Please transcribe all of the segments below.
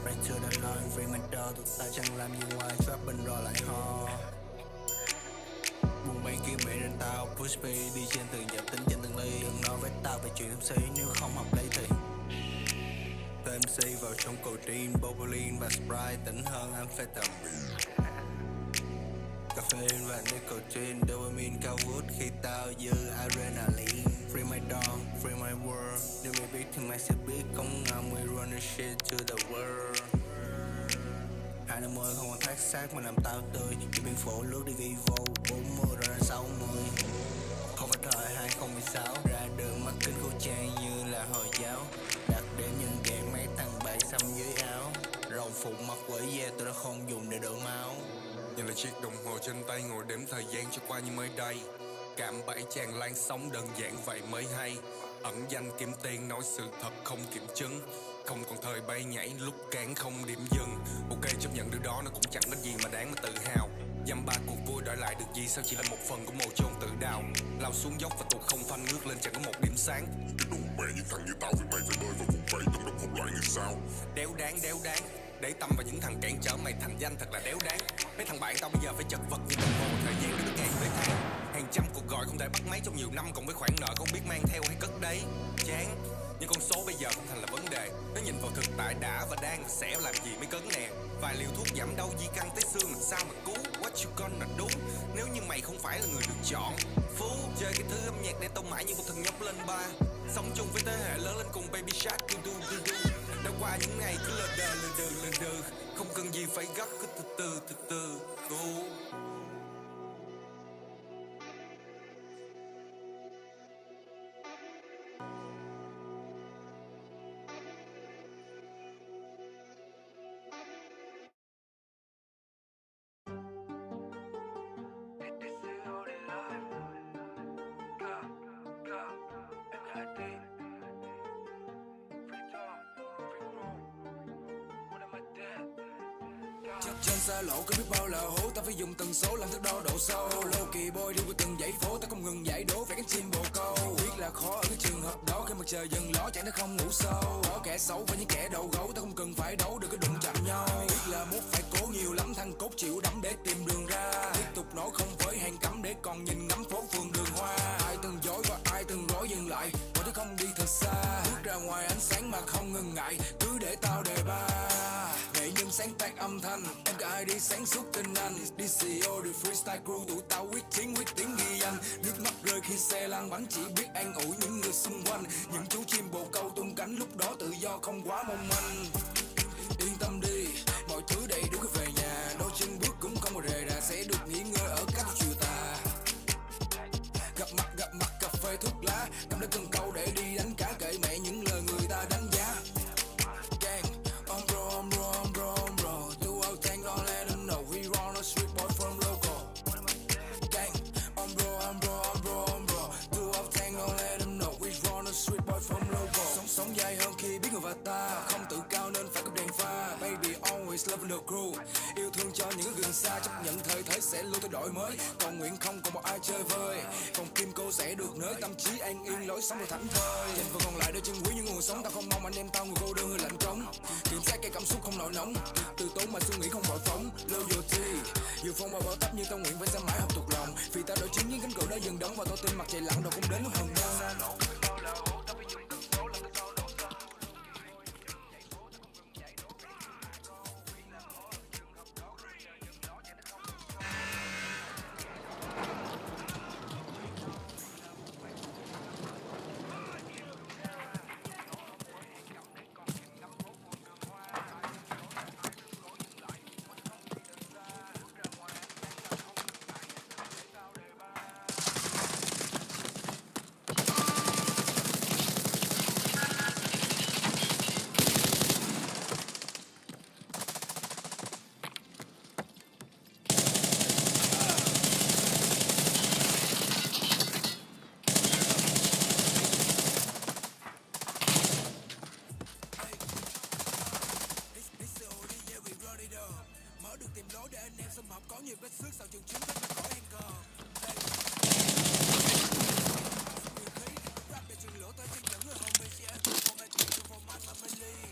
right to the line, free my dog, tụi ta chẳng làm gì ngoài trap bên rồi lại ho. Buồn bã kia mẹ nên tao push me đi trên từng giảm tính trên từng ly. Đừng nói với tao về chuyện MC nếu không hợp lý thì Tao MC vào trong codeine, Balll và Sprite tỉnh hơn amphetamine. Caffeine và nicotine, dopamine cao vút khi tao dư adrenaline. Free my dog, free my world. Nếu mày biết thì mày sẽ biết không ngờ we run this shit to the world. 250 không còn thác xác mà làm tao tươi. Đi biên phủ lướt đi ghi vô 40 rồi đến 60. Không phải thời 2016 ra đường mắt kính khẩu trang như là Hồi giáo. Đặt để nhân dạng mấy thằng bậy xăm dưới áo. Rồng phụ mặt quỷ da tôi đã không dùng để đổ máu. Nhìn là chiếc đồng hồ trên tay ngồi đếm thời gian cho qua như mới đây. Cạm bẫy tràn lan sóng đơn giản vậy mới hay. Ẩn danh kiếm tiền nói sự thật không kiểm chứng. Không còn thời bay nhảy lúc cán không điểm dừng. Ok chấp nhận điều đó nó cũng chẳng có gì mà đáng mà tự hào. Dăm ba cuộc vui đòi lại được gì sao chỉ là một phần của một chôn tự đào. Lao xuống dốc và tụt không phanh ngước lên chẳng có một điểm sáng. Cái đồ mẹ những thằng như tao với mày phải bơi vào vùng vẫy trong đống một loại người sao. Đéo đáng để tâm vào những thằng cản trở mày thành danh thật là đéo đáng. Mấy thằng bạn tao bây giờ phải chật vật như đồng hồ thời gian để được ngày tới tháng. Hàng trăm cuộc gọi không thể bắt máy trong nhiều năm, còn với khoản nợ không biết mang theo hay cất đấy. Chán. Nhưng con số bây giờ không thành là vấn đề. Nó nhìn vào thực tại đã và đang và sẽ làm gì mới cấn nè. Vài liều thuốc giảm đau di căn tới xương làm sao mà cứu. What you gonna do nếu như mày không phải là người được chọn. Phú chơi cái thứ âm nhạc để tông mãi như một thằng nhóc lên ba. Sống chung với thế hệ lớn lên cùng Baby Shark du du. Đã qua những ngày cứ lờ đờ. Không cần gì phải gấp, cứ từ từ go. Trên xa lộ có biết bao là hố, ta phải dùng tần số làm thước đo độ sâu. Lô kỳ boy đi qua từng dãy phố, ta không ngừng giải đố về cánh chim bồ câu. Biết là khó ở cái trường hợp đó, khi mặt trời dần ló chạy nó không ngủ sâu. Có kẻ xấu và những kẻ đầu gấu, ta không cần phải đấu đừng có đụng chạm nhau. Biết là mốt phải cố nhiều lắm, thằng cốt chịu đấm để tìm đường ra. Tiếp tục nổi không với hàng cấm để còn nhìn ngắm phố phường đường hoa. Ai từng dối và ai từng rối dừng lại, mọi thứ không đi thật xa. Bước ra ngoài ánh sáng mà không ngừng ngại, cứ để tao đề ba. Nghệ nhân sáng tác âm thanh, em cả ai đi sáng suốt tình anh. DCO được freestyle crew, tụi tao quyết chiến ghi danh. Nước mắt rơi khi xe lan bắn, chỉ biết an ủi những người xung quanh. Những chú chim bồ câu tung cánh, lúc đó tự do không quá mong manh. Yên tâm đi, mọi thứ đầy đủ khi về nhà. Đôi chân bước cũng không có rề rà, sẽ được nghỉ ngơi ở các chiều tà. Gặp mặt cà phê thuốc lá, cầm lấy cần câu để đi đánh cá, kệ mẹ những lời người ta đánh giá. Gang, I'm bro, do our thing, don't let them know we run a street boy from local. Gang, I'm bro, do our thing, don't let them know we run a street boy from local. Sống dài hơn khi biết người và ta, không tự cao nên phải có đèn pha. Baby always loving the crew, yêu thương cho những gần xa, chấp nhận thời thế sẽ luôn thay đổi mới. Còn nguyện không còn một ai chơi vơi, còn kim cô sẽ được nới tâm trí an yên, lối sống rồi thảnh thơi. Dành phần còn lại để chân quý những nguồn sống, tao không mong anh em tao người cô đơn người lạnh cống. Kiểm soát cái cảm xúc không nổi nóng, từ tốn mà suy nghĩ không bội phóng. Loyalty, dù phong bao tấp như tao nguyện vẫn sẽ mãi học thuộc lòng. Vì tao đối chiến những cánh cửa đã dần đóng và tao tin mặt chạy lặng đâu cũng đến lúc hồng đông. Mở được tìm lối để anh em xâm hợp, có nhiều vết xước sau trường chiến vết ra khỏi hang cờ. Rap để truyền lửa tới chân những người hồng mình sẽ không ai chịu from my family.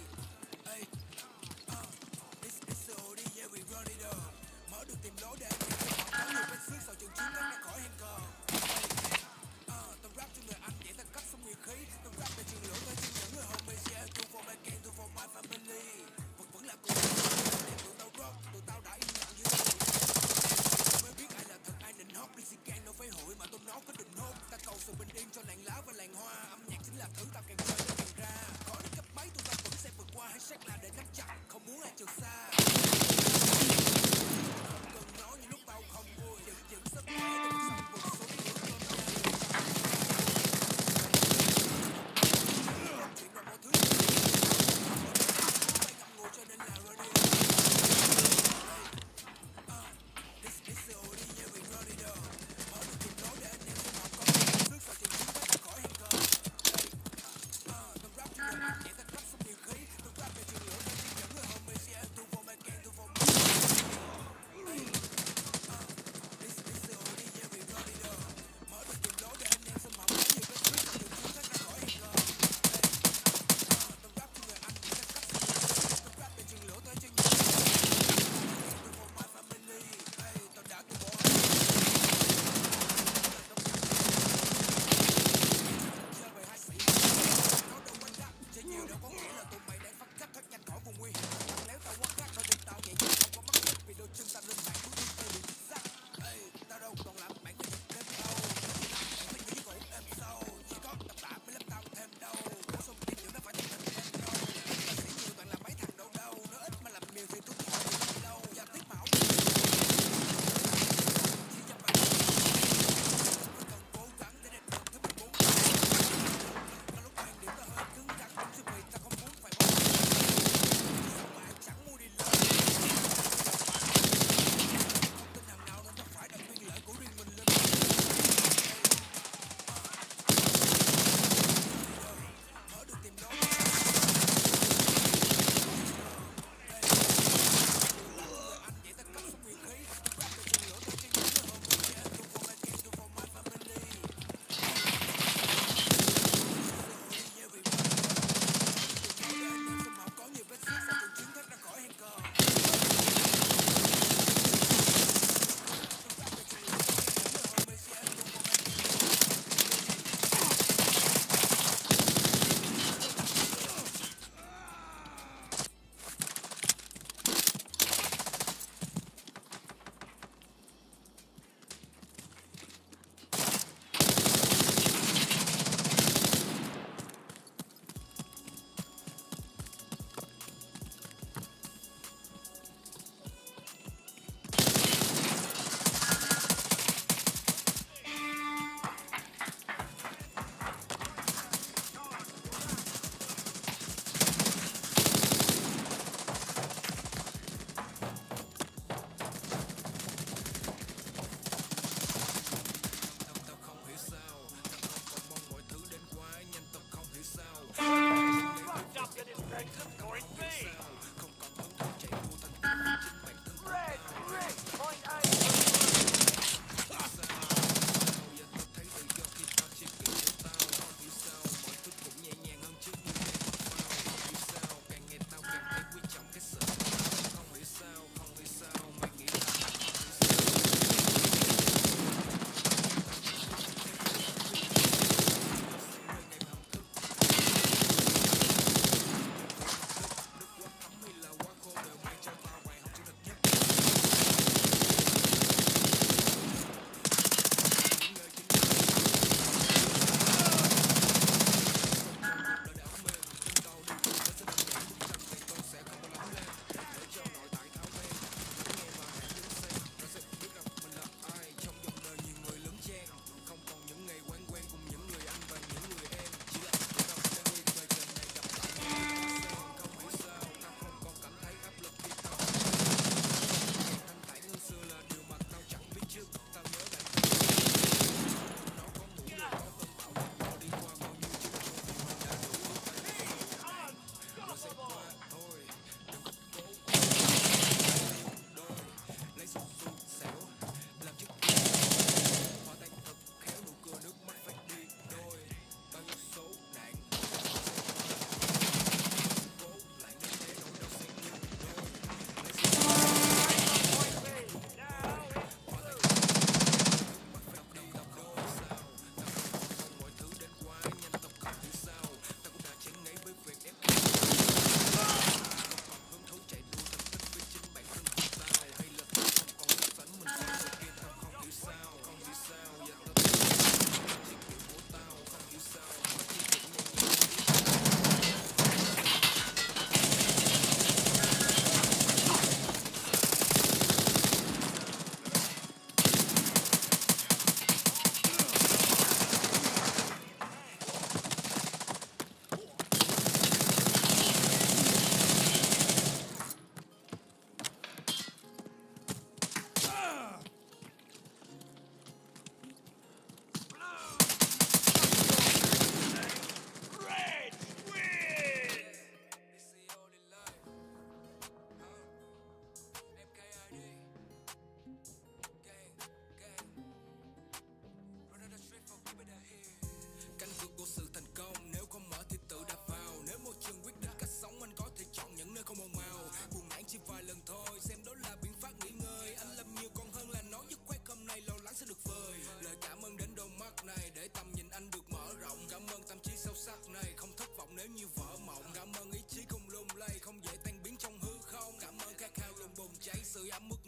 ra để nắm chặt không muốn ai trượt xa. Cần nói như lúc bao không vui dựng sức khỏe để cuộc sống vượt xuống những cơn đau. Chuyện là mọi thứ phải ngậm ngùi cho nên là ready. This is ordinary runner. Mở được kịp nói để anh em xem học có sức sợ tìm kiếm thoát ra khỏi hang cờ. Từng rap nhẹ ta cắt xong nhiều khí, từng rap về trường lửa đang chiến dẫn người homie sẽ thu vong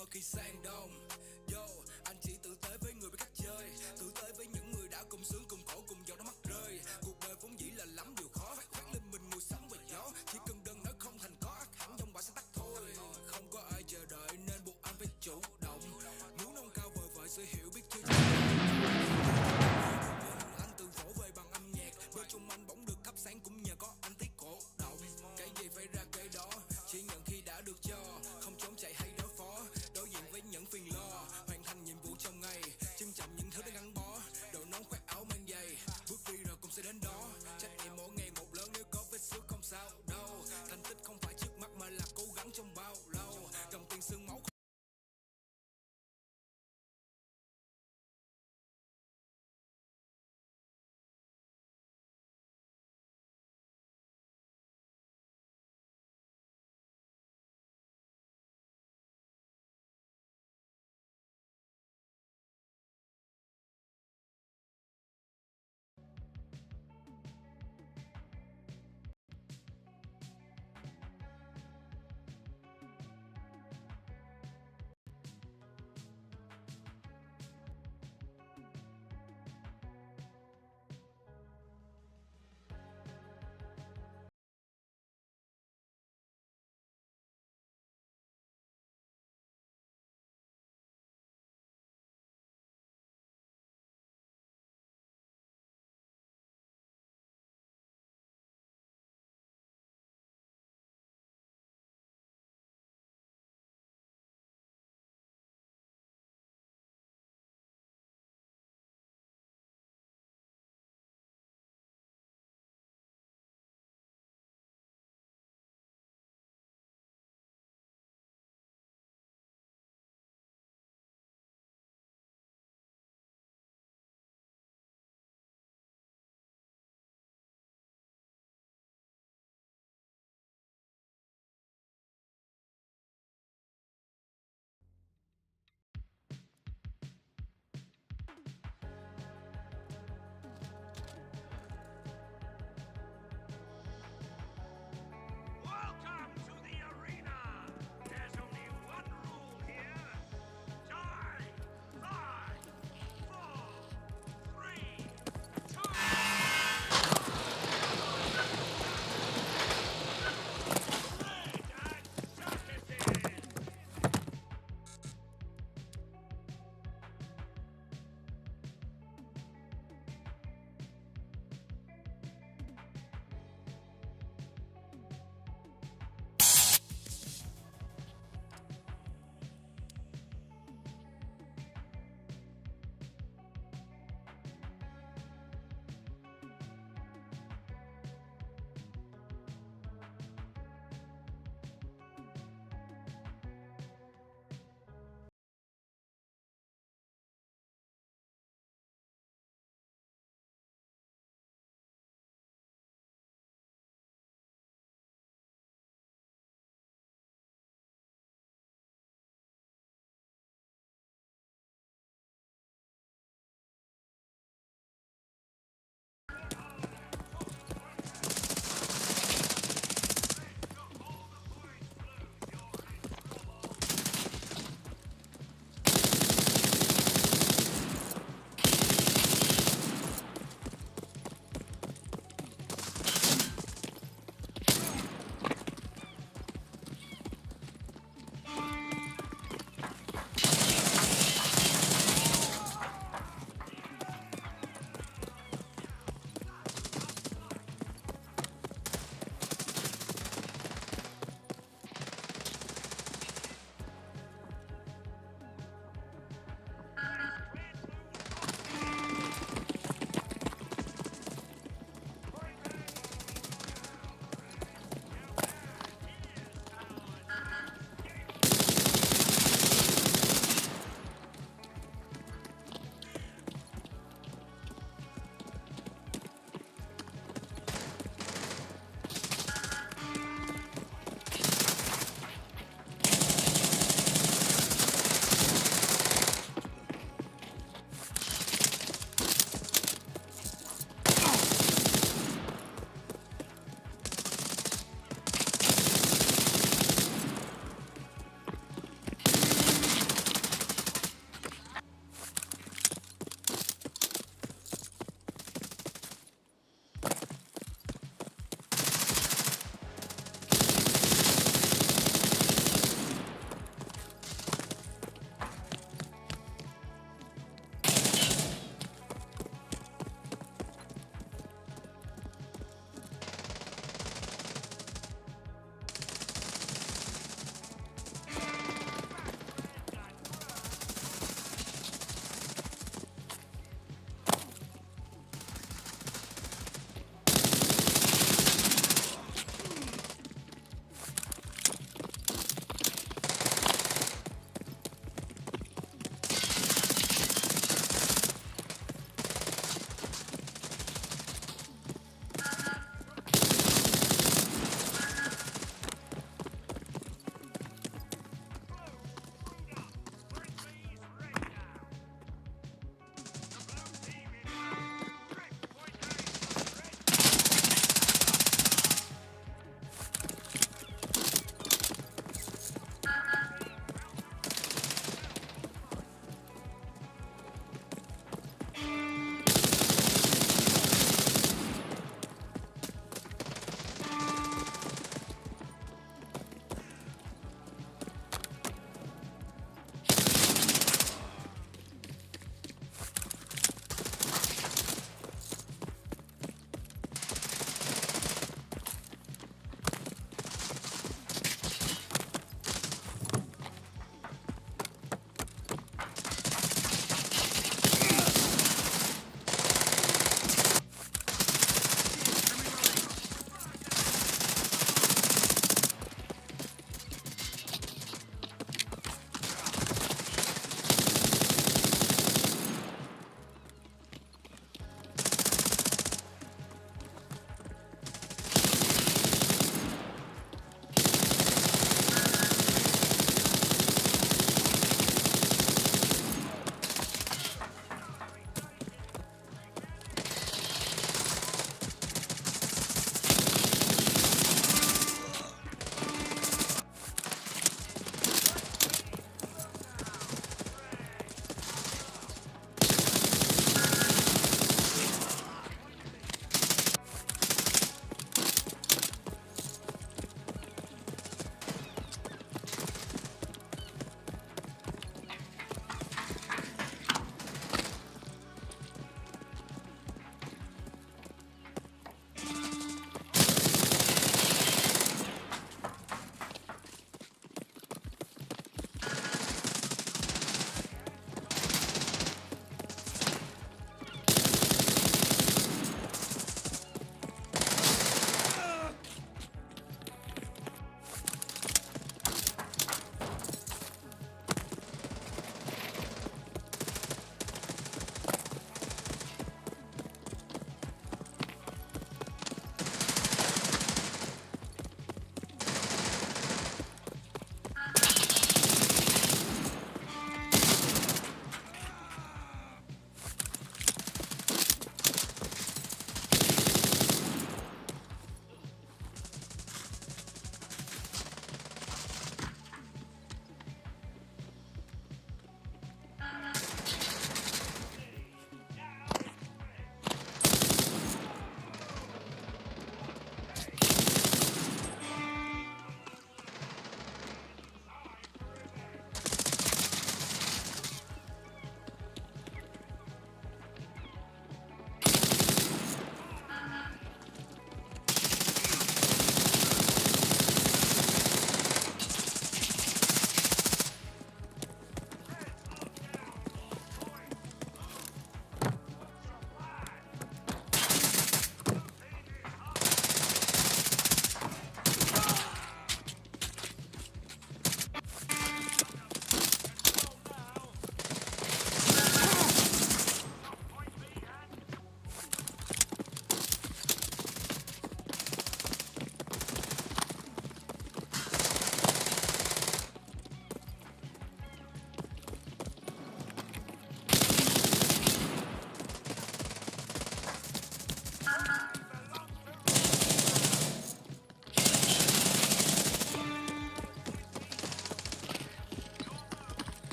mơ khi sang đông. Yo, anh chỉ tử tế với người biết cách chơi, tử tế với những người đã cùng sướng cùng khổ cùng giọt nước mắt rơi. Cuộc đời vốn dĩ là lắm điều khó, khoác lên mình mùi sóng và gió. Chỉ cần đơn nói không thành có, ắt hẳn dòng bão sẽ tắt thôi. Không có ai chờ đợi nên buộc anh phải chủ động. Muốn nâng cao vời vợi sự hiểu biết chưa anh tự vỗ về bằng âm nhạc. Bên chung anh bỗng được thắp sáng cũng nhờ có anh tiết cổ động. Cái gì phải ra cái đó, chỉ nhận khi đã được cho. Không trốn chạy hay đối phó, đối diện với những phiền lo. Hoàn thành nhiệm vụ trong ngày, trân trọng những thứ đã gắn bó. Đội nón khoác áo mang giày,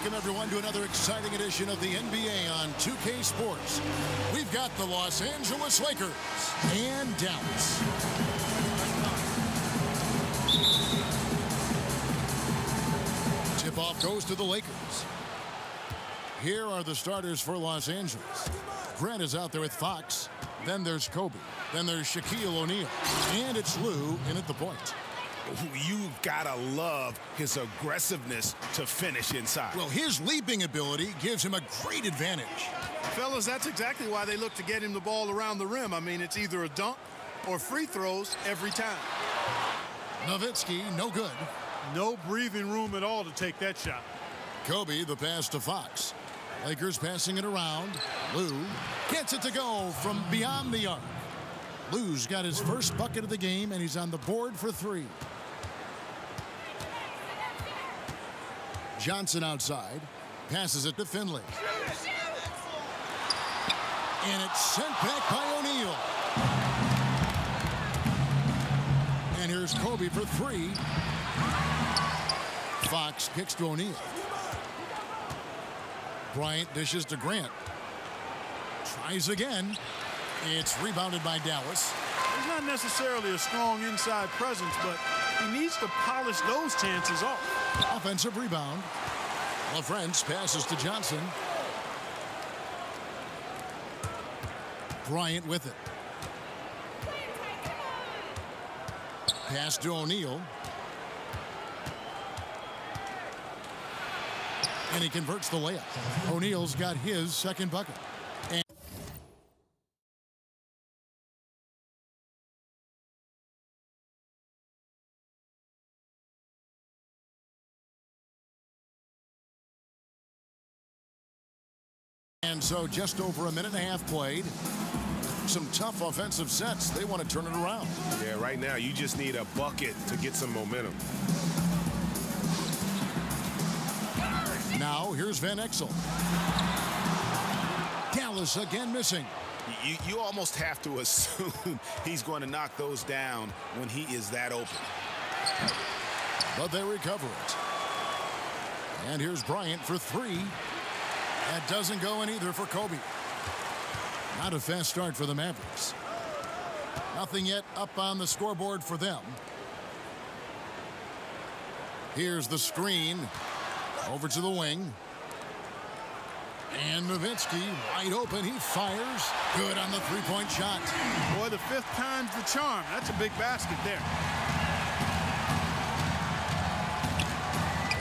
Welcome, everyone, to another exciting edition of the NBA on 2K Sports. We've got the Los Angeles Lakers and Dallas. Tip-off goes to the Lakers. Here are the starters for Los Angeles. Grant is out there with Fox. Then there's Kobe. Then there's Shaquille O'Neal. And it's Lou in at the point. You've got to love his aggressiveness to finish inside. Well, his leaping ability gives him a great advantage. Fellas, that's exactly why they look to get him the ball around the rim. I mean, it's either a dunk or free throws every time. Nowitzki, no good. No breathing room at all to take that shot. Kobe, the pass to Fox. Lakers passing it around. Lou gets it to go from beyond the arc. Lou's got his first bucket of the game, and he's on the board for three. Johnson outside. Passes it to Finley. And it's sent back by O'Neal. And here's Kobe for three. Fox kicks to O'Neal. Bryant dishes to Grant. Tries again. It's rebounded by Dallas. He's not necessarily a strong inside presence, but he needs to polish those chances off. Offensive rebound. LaFrance passes to Johnson. Bryant with it. Pass to O'Neal. And he converts the layup. O'Neal's got his second bucket. And so just over a minute and a half played. Some tough offensive sets. They want to turn it around. Yeah, right now you just need a bucket to get some momentum. Now here's Van Exel. Dallas again missing. You almost have to assume he's going to knock those down when he is that open. But they recover it. And here's Bryant for three. That doesn't go in either for Kobe. Not a fast start for the Mavericks. Nothing yet up on the scoreboard for them. Here's the screen. Over to the wing. And Nowitzki wide open. He fires. Good on the three-point shot. Boy, the fifth time's the charm. That's a big basket there.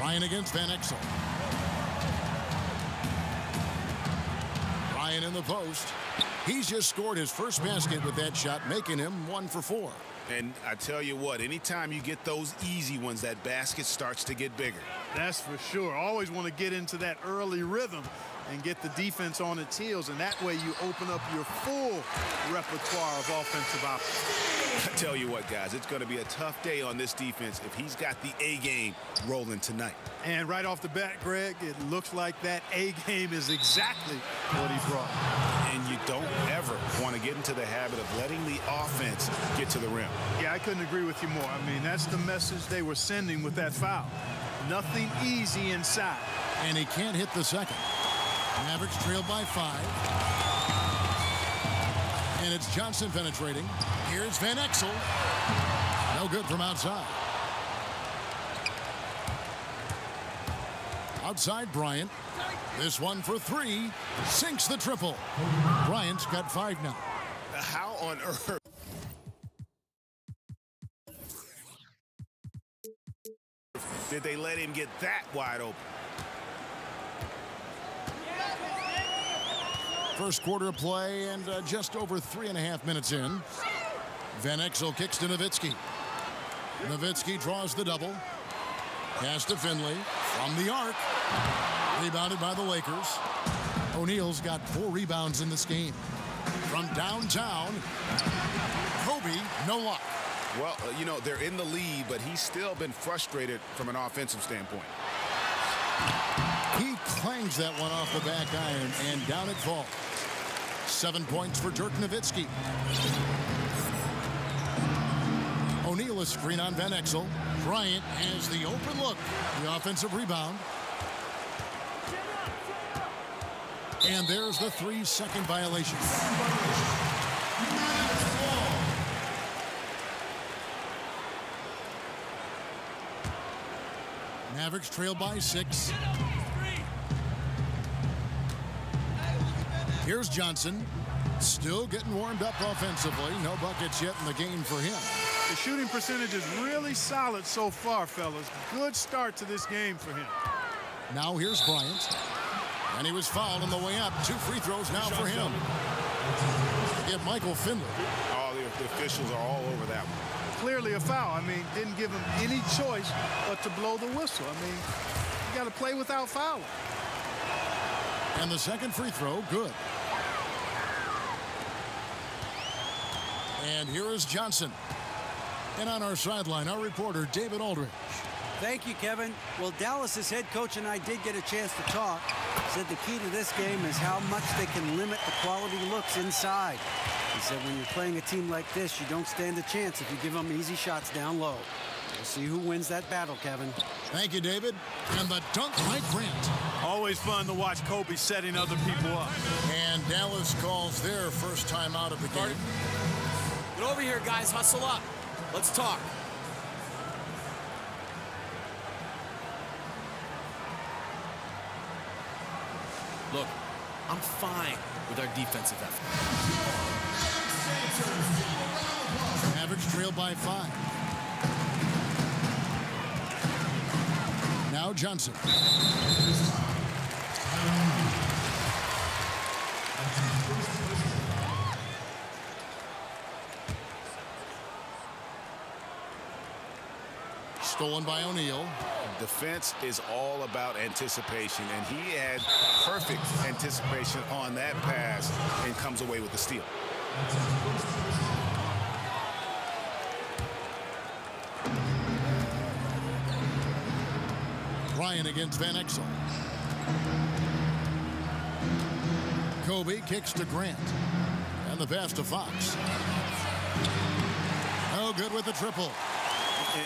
Ryan against Van Exel. Ryan in the post. He's just scored his first basket with that shot, making him 1 for 4. And I tell you what, anytime you get those easy ones, that basket starts to get bigger. That's for sure. Always want to get into that early rhythm and get the defense on its heels, and that way you open up your full repertoire of offensive options. I tell you what, guys, it's going to be a tough day on this defense if he's got the A game rolling tonight. And right off the bat, Greg, it looks like that A game is exactly what he brought. And you don't ever want to get into the habit of letting the offense get to the rim. Yeah, I couldn't agree with you more. I mean, that's the message they were sending with that foul. Nothing easy inside. And he can't hit the second. Mavericks trailed by 5. And it's Johnson penetrating. Here's Van Exel. No good from outside. Outside Bryant. This one for 3. Sinks the triple. Bryant's got 5 now. How on earth? Did they let him get that wide open? First quarter of play and just over 3.5 minutes in. Van Exel kicks to Nowitzki. Nowitzki draws the double. Pass to Finley from the arc. Rebounded by the Lakers. O'Neal's got 4 rebounds in this game. From downtown, Kobe, no luck. Well, you know, they're in the lead, but he's still been frustrated from an offensive standpoint. He clangs that one off the back iron, and down it falls. 7 points for Dirk Nowitzki. O'Neal a screen on Van Exel. Bryant has the open look. The offensive rebound. And there's the 3-second violation. Mavericks trail by 6. Here's Johnson. Still getting warmed up offensively. No buckets yet in the game for him. The shooting percentage is really solid so far, fellas. Good start to this game for him. Now here's Bryant. And he was fouled on the way up. 2 free throws now for him. Get Michael Finley. Oh, the officials are all over that one. Clearly a foul. I mean, didn't give him any choice but to blow the whistle. I mean, you got to play without fouling. And the second free throw, good. And here is Johnson. And on our sideline, our reporter, David Aldridge. Thank you, Kevin. Well, Dallas's head coach and I did get a chance to talk. Said the key to this game is how much they can limit the quality looks inside. He said when you're playing a team like this, you don't stand a chance if you give them easy shots down low. We'll see who wins that battle, Kevin. Thank you, David. And the dunk by Grant. Always fun to watch Kobe setting other people up. And Dallas calls their first time out of the game. Get over here, guys. Hustle up. Let's talk. Look, I'm fine with our defensive effort. Mavericks trail by 5. Now Johnson. Stolen by O'Neal. Defense is all about anticipation, and he had perfect anticipation on that pass and comes away with the steal. Ryan against Van Exel. Kobe kicks to Grant. And the pass to Fox. No good with the triple.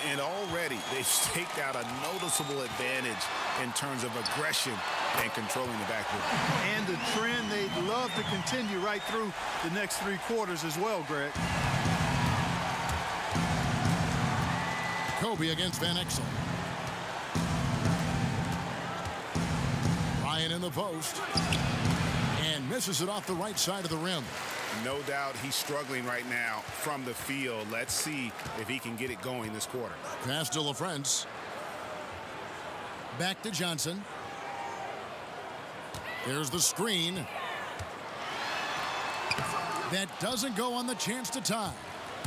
And already they've staked out a noticeable advantage in terms of aggression and controlling the backcourt. And the trend they'd love to continue right through the next 3 quarters as well, Greg. Kobe against Van Exel. Ryan in the the post. And misses it off the right side of the rim. No doubt he's struggling right now from the field. Let's see if he can get it going this quarter. Pass to LaFrance. Back to Johnson. There's the screen. That doesn't go on the chance to tie.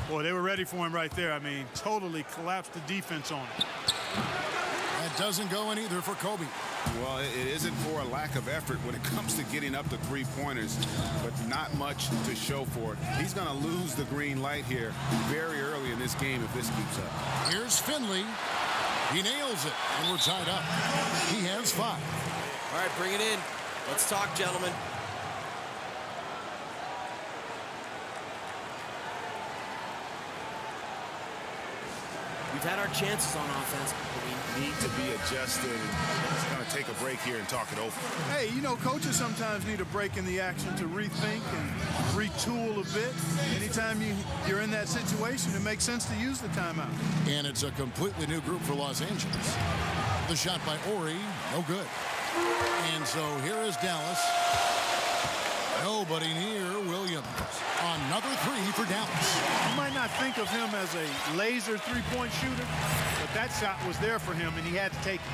Boy, they were ready for him right there. I mean, totally collapsed the defense on him. That doesn't go in either for Kobe. Well, it isn't for a lack of effort when it comes to getting up to three-pointers, but not much to show for it. He's going to lose the green light here very early in this game if this keeps up. Here's Finley. He nails it, and we're tied up. He has 5. All right, bring it in. Let's talk, gentlemen. We've had our chances on offense, but we Need to be adjusted. He's going to take a break here and talk it over. Hey, you know, coaches sometimes need a break in the action to rethink and retool a bit. Anytime you're in that situation, it makes sense to use the timeout. And it's a completely new group for Los Angeles. The shot by Ori, no good. And so here is Dallas. Nobody near Williams. Another 3 for Dallas. You might not think of him as a laser three-point shooter, but that shot was there for him, and he had to take it.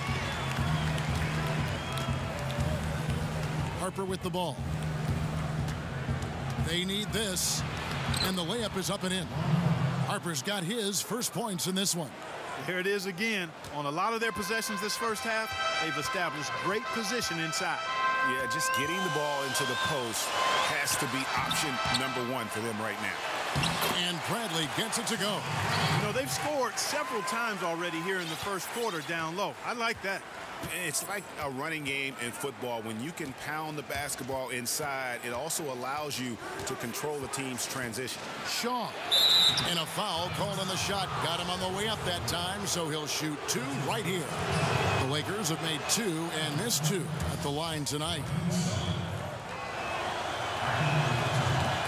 Harper with the ball. They need this, and the layup is up and in. Harper's got his first points in this one. Here it is again. On a lot of their possessions this first half, they've established great position inside. Yeah, just getting the ball into the post has to be option number 1 for them right now. And Bradley gets it to go. You know, they've scored several times already here in the first quarter down low. I like that. It's like a running game in football. When you can pound the basketball inside, it also allows you to control the team's transition. Shaw. And a foul called on the shot. Got him on the way up that time, so he'll shoot 2 right here. The Lakers have made 2 and missed 2 at the line tonight.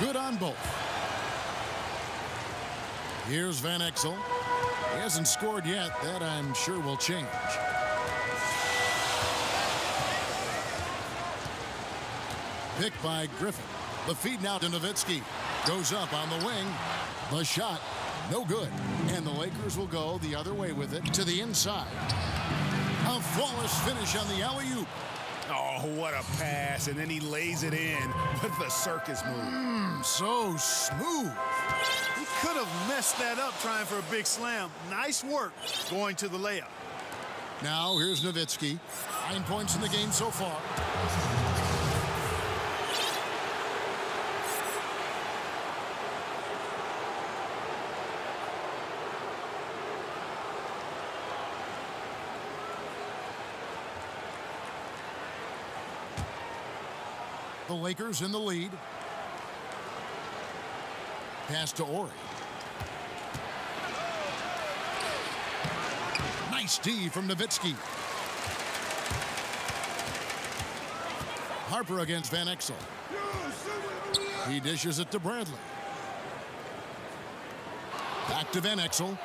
Good on both. Here's Van Exel. He hasn't scored yet. That, I'm sure, will change. Picked by Griffin. The feed now to Nowitzki. Goes up on the wing. The shot, no good. And the Lakers will go the other way with it to the inside. A flawless finish on the alley-oop. Oh, what a pass. And then he lays it in with the circus move. So smooth. He could have messed that up trying for a big slam. Nice work going to the layup. Now here's Nowitzki. 9 points in the game so far. The Lakers in the lead. Pass to Ori. Nice D from Nowitzki. Harper against Van Exel. He dishes it to Bradley. Back to Van Exel.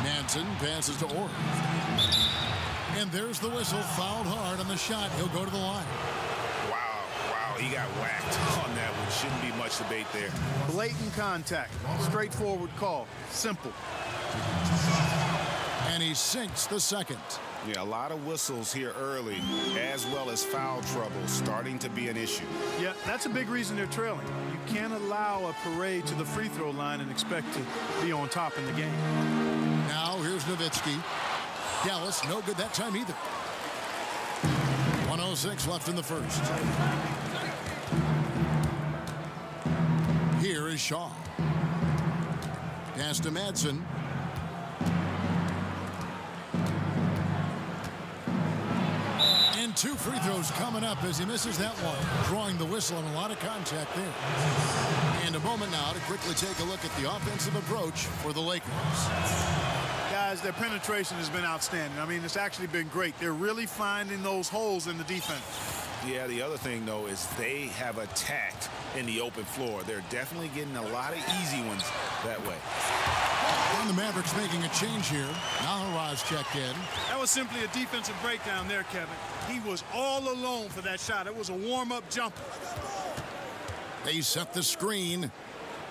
Manson passes to Ori. And there's the whistle. Fouled hard on the shot. He'll go to the line. Wow, he got whacked on that one. Shouldn't be much debate there. Blatant contact. Straightforward call. Simple. And he sinks the second. Yeah, a lot of whistles here early, as well as foul trouble starting to be an issue. Yeah, that's a big reason they're trailing. You can't allow a parade to the free throw line and expect to be on top in the game. Now here's Nowitzki. Dallas, no good that time either. 1:06 left in the first. Here is Shaw. Pass to Madsen. And 2 free throws coming up as he misses that one. Drawing the whistle and a lot of contact there. And a moment now to quickly take a look at the offensive approach for the Lakers. Guys, their penetration has been outstanding. I mean, it's actually been great. They're really finding those holes in the defense. Yeah, the other thing, though, is they have attacked in the open floor. They're definitely getting a lot of easy ones that way. And the Mavericks making a change here. Naharaj checked in. That was simply a defensive breakdown there, Kevin. He was all alone for that shot. It was a warm-up jumper. They set the screen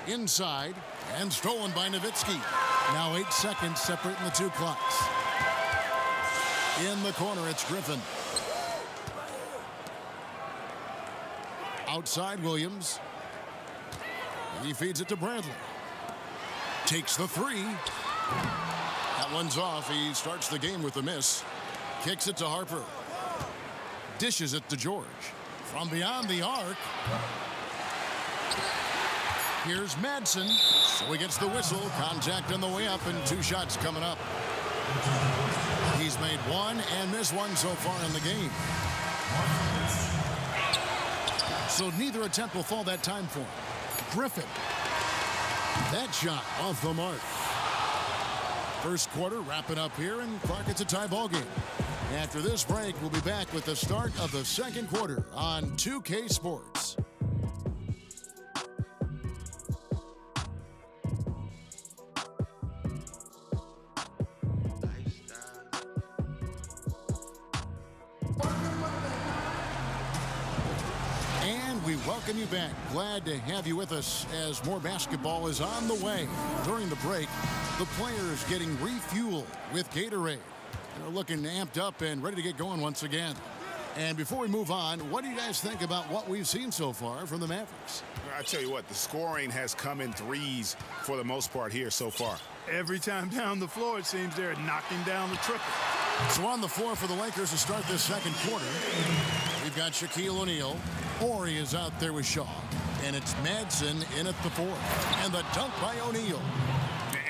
inside and stolen by Nowitzki. Now 8 seconds separating the two clocks. In the corner, it's Griffin. Outside Williams. He feeds it to Bradley. Takes the three. That one's off. He starts the game with a miss. Kicks it to Harper. Dishes it to George. From beyond the arc. Here's Madsen. So he gets the whistle. Contact on the way up and 2 shots coming up. He's made one and missed one so far in the game. So neither attempt will fall that time for him. Griffin. That shot off the mark. First quarter wrapping up here, and Clark, it's a tie ball game. After this break, we'll be back with the start of the second quarter on 2K Sports. We welcome you back. Glad to have you with us as more basketball is on the way. During the break, the players getting refueled with Gatorade. They're looking amped up and ready to get going once again. And before we move on, what do you guys think about what we've seen so far from the Mavericks? I tell you what, the scoring has come in threes for the most part here so far. Every time down the floor, it seems they're knocking down the triple. So on the floor for the Lakers to start this second quarter, we've got Shaquille O'Neal. Horry is out there with Shaw. And it's Madsen in at the fourth. And the dunk by O'Neal.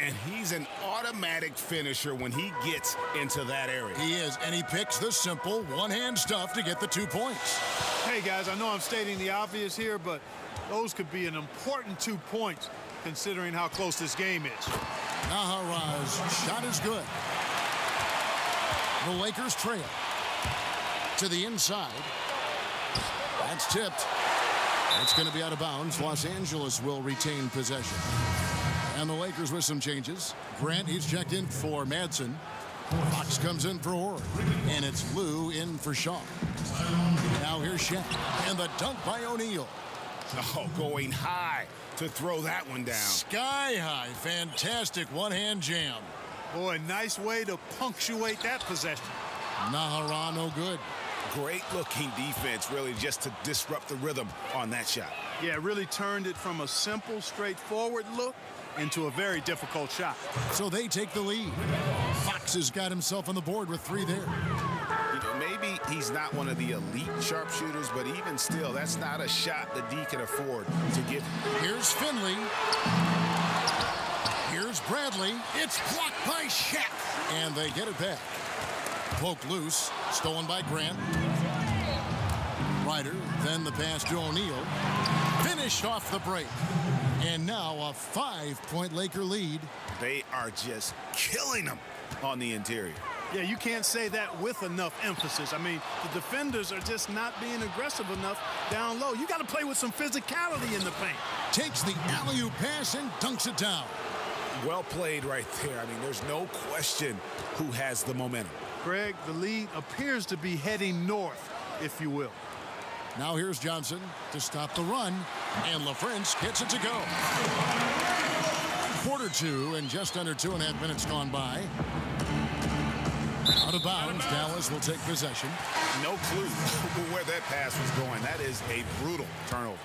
And he's an automatic finisher when he gets into that area. He is, and he picks the simple one-hand stuff to get the 2 points. Hey, guys, I know I'm stating the obvious here, but those could be an important 2 points considering how close this game is. Naharaj's shot is good. The Lakers trail. To the inside. That's tipped. It's going to be out of bounds. Los Angeles will retain possession. And the Lakers with some changes. Grant, he's checked in for Madsen. Fox comes in for Horry. And it's Lou in for Shaw. Now here's Shaq. And the dunk by O'Neal. Oh, going high to throw that one down. Sky high. Fantastic one-hand jam. Boy, nice way to punctuate that possession. Nahara no good. Great looking defense, really, just to disrupt the rhythm on that shot. Yeah, really turned it from a simple, straightforward look into a very difficult shot. So they take the lead. Fox has got himself on the board with 3 there. You know, maybe he's not one of the elite sharpshooters, but even still, that's not a shot that D can afford to give. Here's Finley. Here's Bradley. It's blocked by Shaq. And they get it back. Poke loose. Stolen by Grant. Ryder. Then the pass to O'Neal. Finished off the break. And now a 5-point Laker lead. They are just killing them on the interior. Yeah, you can't say that with enough emphasis. I mean, the defenders are just not being aggressive enough down low. You got to play with some physicality in the paint. Takes the alley-oop pass and dunks it down. Well played right there. I mean, there's no question who has the momentum. Greg, the lead appears to be heading north, if you will. Now here's Johnson to stop the run, and LaFrance gets it to go. Quarter 2 and just under 2.5 minutes gone by. Out of bounds, Dallas will take possession. No clue where that pass was going. That is a brutal turnover.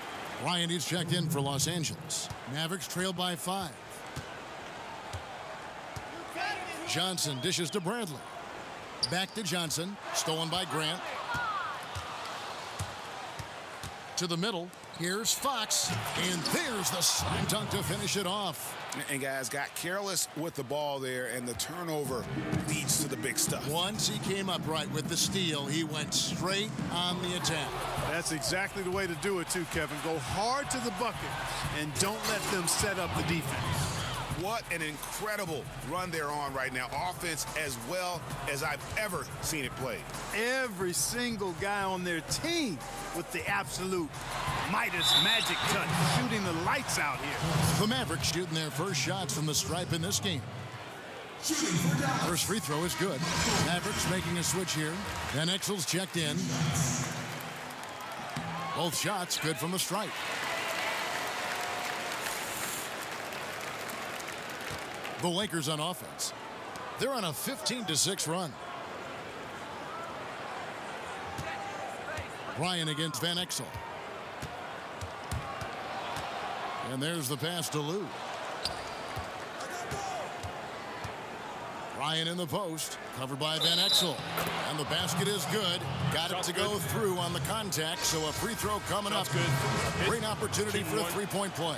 Ryan is checked in for Los Angeles. Mavericks trail by 5. Johnson dishes to Bradley. Back to Johnson. Stolen by Grant. To the middle. Here's Fox. And there's the slam dunk to finish it off. And guys got careless with the ball there, and the turnover leads to the big stuff. Once he came up right with the steal, he went straight on the attack. That's exactly the way to do it too, Kevin. Go hard to the bucket and don't let them set up the defense. What an incredible run they're on right now. Offense as well as I've ever seen it played. Every single guy on their team with the absolute Midas magic touch, shooting the lights out here. The Mavericks shooting their first shots from the stripe in this game. First free throw is good. Mavericks making a switch here. Van Exel's checked in. Both shots good from the stripe. The Lakers on offense. They're on a 15-6 run. Bryant against Van Exel. And there's the pass to Lou. Bryant in the post, covered by Van Exel. And the basket is good. Got it to go through on the contact, so a free throw coming up. Great opportunity for a three-point play.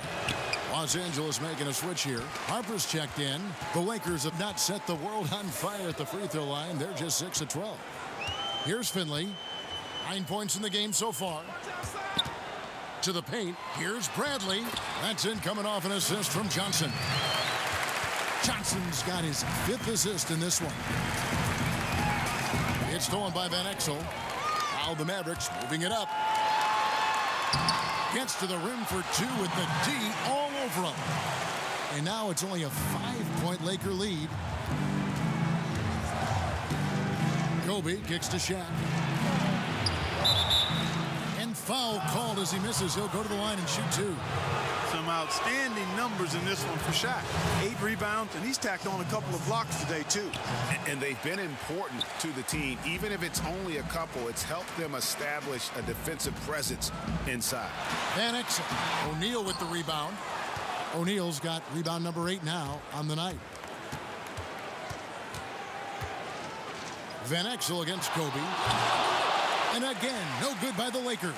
Los Angeles making a switch here. Harper's checked in. The Lakers have not set the world on fire at the free throw line. They're just 6 of 12. Here's Finley. 9 points in the game so far. To the paint. Here's Bradley. That's in, coming off an assist from Johnson. Johnson's got his 5th assist in this one. It's stolen by Van Exel. Now the Mavericks moving it up. Gets to the rim for 2 with the D all over him. And now it's only a 5-point Laker lead. Kobe kicks to Shaq. And foul called as he misses. He'll go to the line and shoot 2. Some outstanding numbers in this one for Shaq. 8 rebounds, and he's tacked on a couple of blocks today, too. And they've been important to the team. Even if it's only a couple, it's helped them establish a defensive presence inside. Van Exel. O'Neal with the rebound. O'Neal's got rebound number 8 now on the night. Van Exel against Kobe. And again, no good by the Lakers.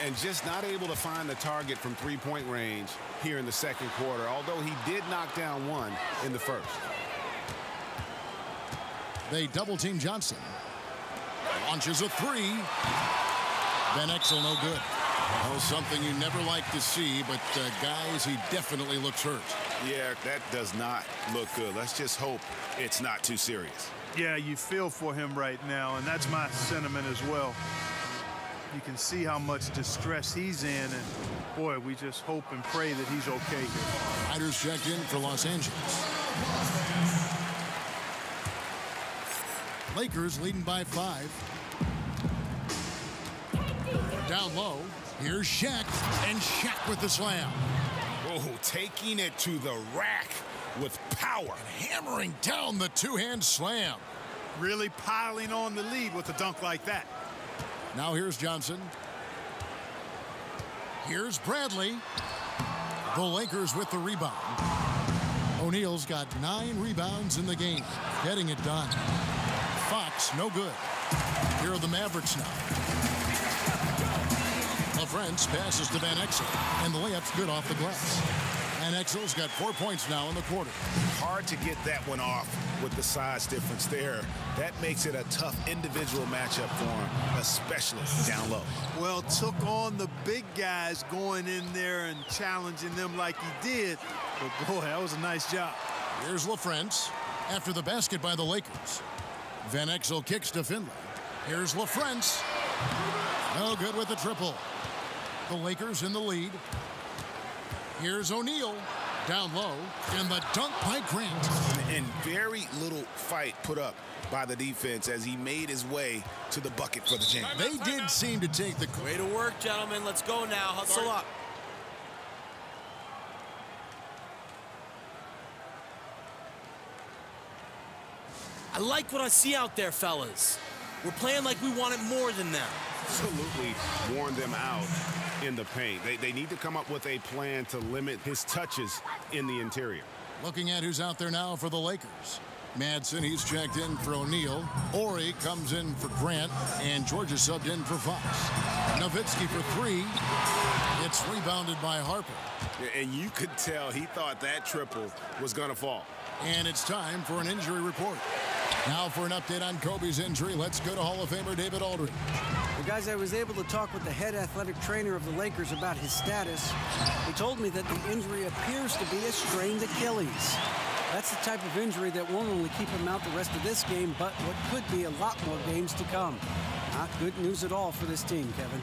And just not able to find the target from three-point range here in the second quarter, although he did knock down one in the first. They double-team Johnson. Launches a 3. Van Exel no good. Oh, something you never like to see, but guys, he definitely looks hurt. Yeah, that does not look good. Let's just hope it's not too serious. Yeah, you feel for him right now, and that's my sentiment as well. You can see how much distress he's in, and boy, we just hope and pray that he's okay here. Riders checked in for Los Angeles. Lakers leading by 5. Down low, here's Shaq, and Shaq with the slam. Oh, taking it to the rack with power. And hammering down the two-hand slam. Really piling on the lead with a dunk like that. Now here's Johnson. Here's Bradley. The Lakers with the rebound. O'Neal's got 9 rebounds in the game. Getting it done. Fox, no good. Here are the Mavericks now. LaFrance passes to Van Exel. And the layup's good off the glass. Van Exel's got 4 points now in the quarter. Hard to get that one off with the size difference there. That makes it a tough individual matchup for him, especially down low. Well, took on the big guys going in there and challenging them like he did. But boy, that was a nice job. Here's LaFrance after the basket by the Lakers. Van Exel kicks to Finley. Here's LaFrance. No good with the triple. The Lakers in the lead. Here's O'Neal down low, and the dunk by Grant. And very little fight put up by the defense as he made his way to the bucket for the jam. They did seem to take the... Way to work, gentlemen. Let's go now. Hustle up. I like what I see out there, fellas. We're playing like we want it more than them. Absolutely worn them out in the paint. They need to come up with a plan to limit his touches in the interior. Looking at who's out there now for the Lakers. Madsen, he's checked in for O'Neal. Ori comes in for Grant, and Georgia subbed in for Fox. Nowitzki for 3. It's rebounded by Harper. And you could tell he thought that triple was going to fall. And it's time for an injury report. Now for an update on Kobe's injury, let's go to Hall of Famer David Aldridge. The guys, I was able to talk with the head athletic trainer of the Lakers about his status. He told me that the injury appears to be a strained Achilles. That's the type of injury that won't only keep him out the rest of this game, but what could be a lot more games to come. Not good news at all for this team, Kevin.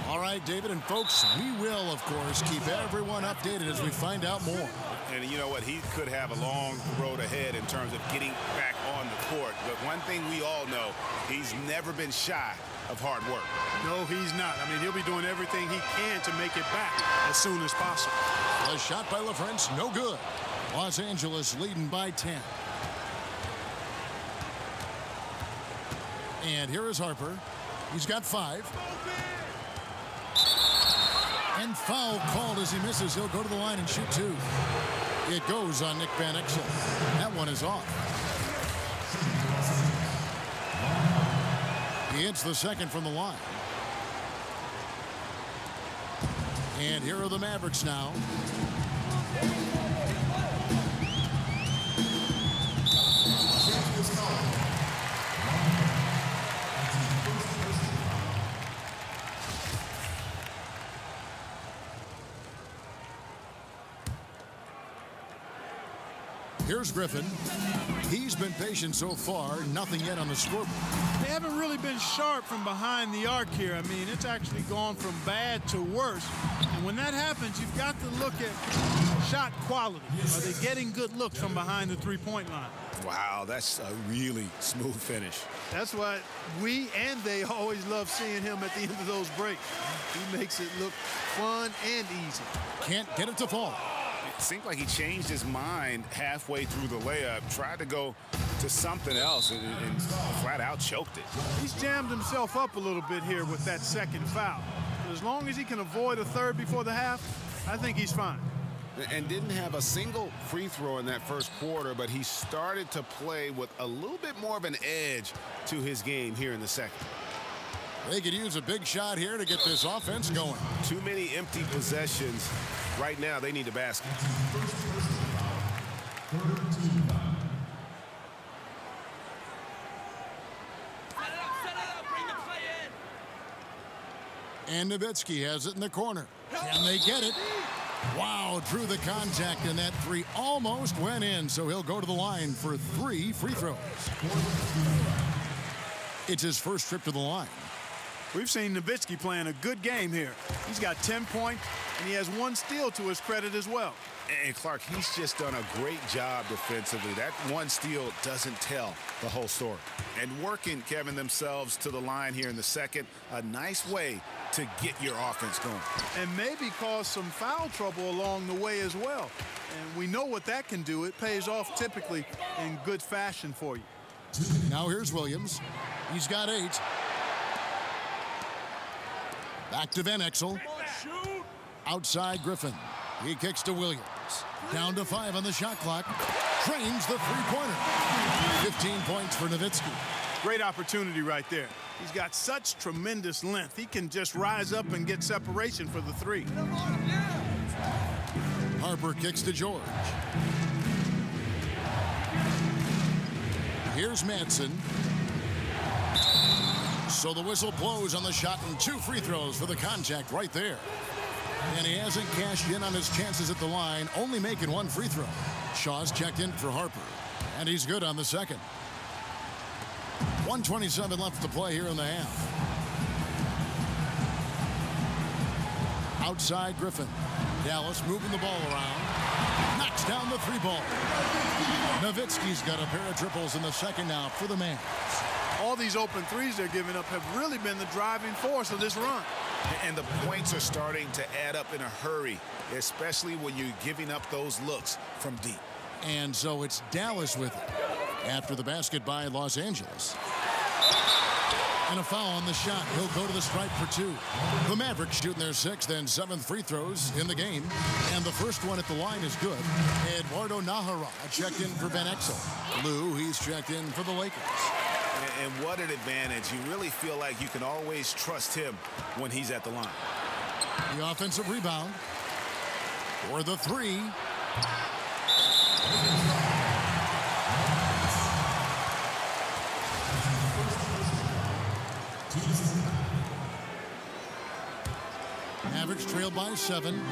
All right, David, and folks, we will, of course, keep everyone updated as we find out more. And you know what? He could have a long road ahead in terms of getting back on the court. But one thing we all know, he's never been shy of hard work. No, he's not. I mean, he'll be doing everything he can to make it back as soon as possible. A shot by LaFrance, no good. Los Angeles leading by 10. And here is Harper. He's got 5. And foul called as he misses. He'll go to the line and shoot 2. It goes on Nick Van Exel. That one is off. He hits the second from the line. And here are the Mavericks now. Here's Griffin. He's been patient so far. Nothing yet on the scoreboard. They haven't really been sharp from behind the arc here. I mean, it's actually gone from bad to worse. And when that happens, you've got to look at shot quality. Are they getting good looks from behind the three-point line? Wow, that's a really smooth finish. That's why we and they always love seeing him at the end of those breaks. He makes it look fun and easy. Can't get it to fall. It seemed like he changed his mind halfway through the layup, tried to go to something else, and flat out choked it. He's jammed himself up a little bit here with that second foul. But as long as he can avoid a third before the half, I think he's fine. And didn't have a single free throw in that first quarter, but he started to play with a little bit more of an edge to his game here in the second. They could use a big shot here to get this offense going. Too many empty possessions. Right now, they need a basket. And Nowitzki has it in the corner. Can they get it? Wow, drew the contact, and that 3 almost went in, so he'll go to the line for 3 free throws. It's his first trip to the line. We've seen Nowitzki playing a good game here. He's got 10 points, and he has 1 steal to his credit as well. And Clark, he's just done a great job defensively. That 1 steal doesn't tell the whole story. And working, Kevin, themselves to the line here in the second, a nice way to get your offense going. And maybe cause some foul trouble along the way as well. And we know what that can do. It pays off typically in good fashion for you. Now here's Williams. He's got 8. Back to Van Exel. Outside Griffin. He kicks to Williams. Down to 5 on the shot clock. Drains the three-pointer. 15 points for Nowitzki. Great opportunity right there. He's got such tremendous length. He can just rise up and get separation for the 3. Harper kicks to George. Here's Madsen. So the whistle blows on the shot, and 2 free throws for the contact right there. And he hasn't cashed in on his chances at the line, only making 1 free throw. Shaw's checked in for Harper, and he's good on the second. 1:27 left to play here in the half. Outside Griffin. Dallas moving the ball around. Knocks down the 3-ball. Nowitzki's got a pair of triples in the second now for the Mavs. All these open threes they're giving up have really been the driving force of this run. And the points are starting to add up in a hurry, especially when you're giving up those looks from deep. And so it's Dallas with it after the basket by Los Angeles. And a foul on the shot. He'll go to the stripe for 2. The Mavericks shooting their 6th and 7th free throws in the game. And the first one at the line is good. Eduardo Nahara checked in for Van Exel. Lou, he's checked in for the Lakers. And what an advantage. You really feel like you can always trust him when he's at the line. The offensive rebound for the 3. trailed by 7.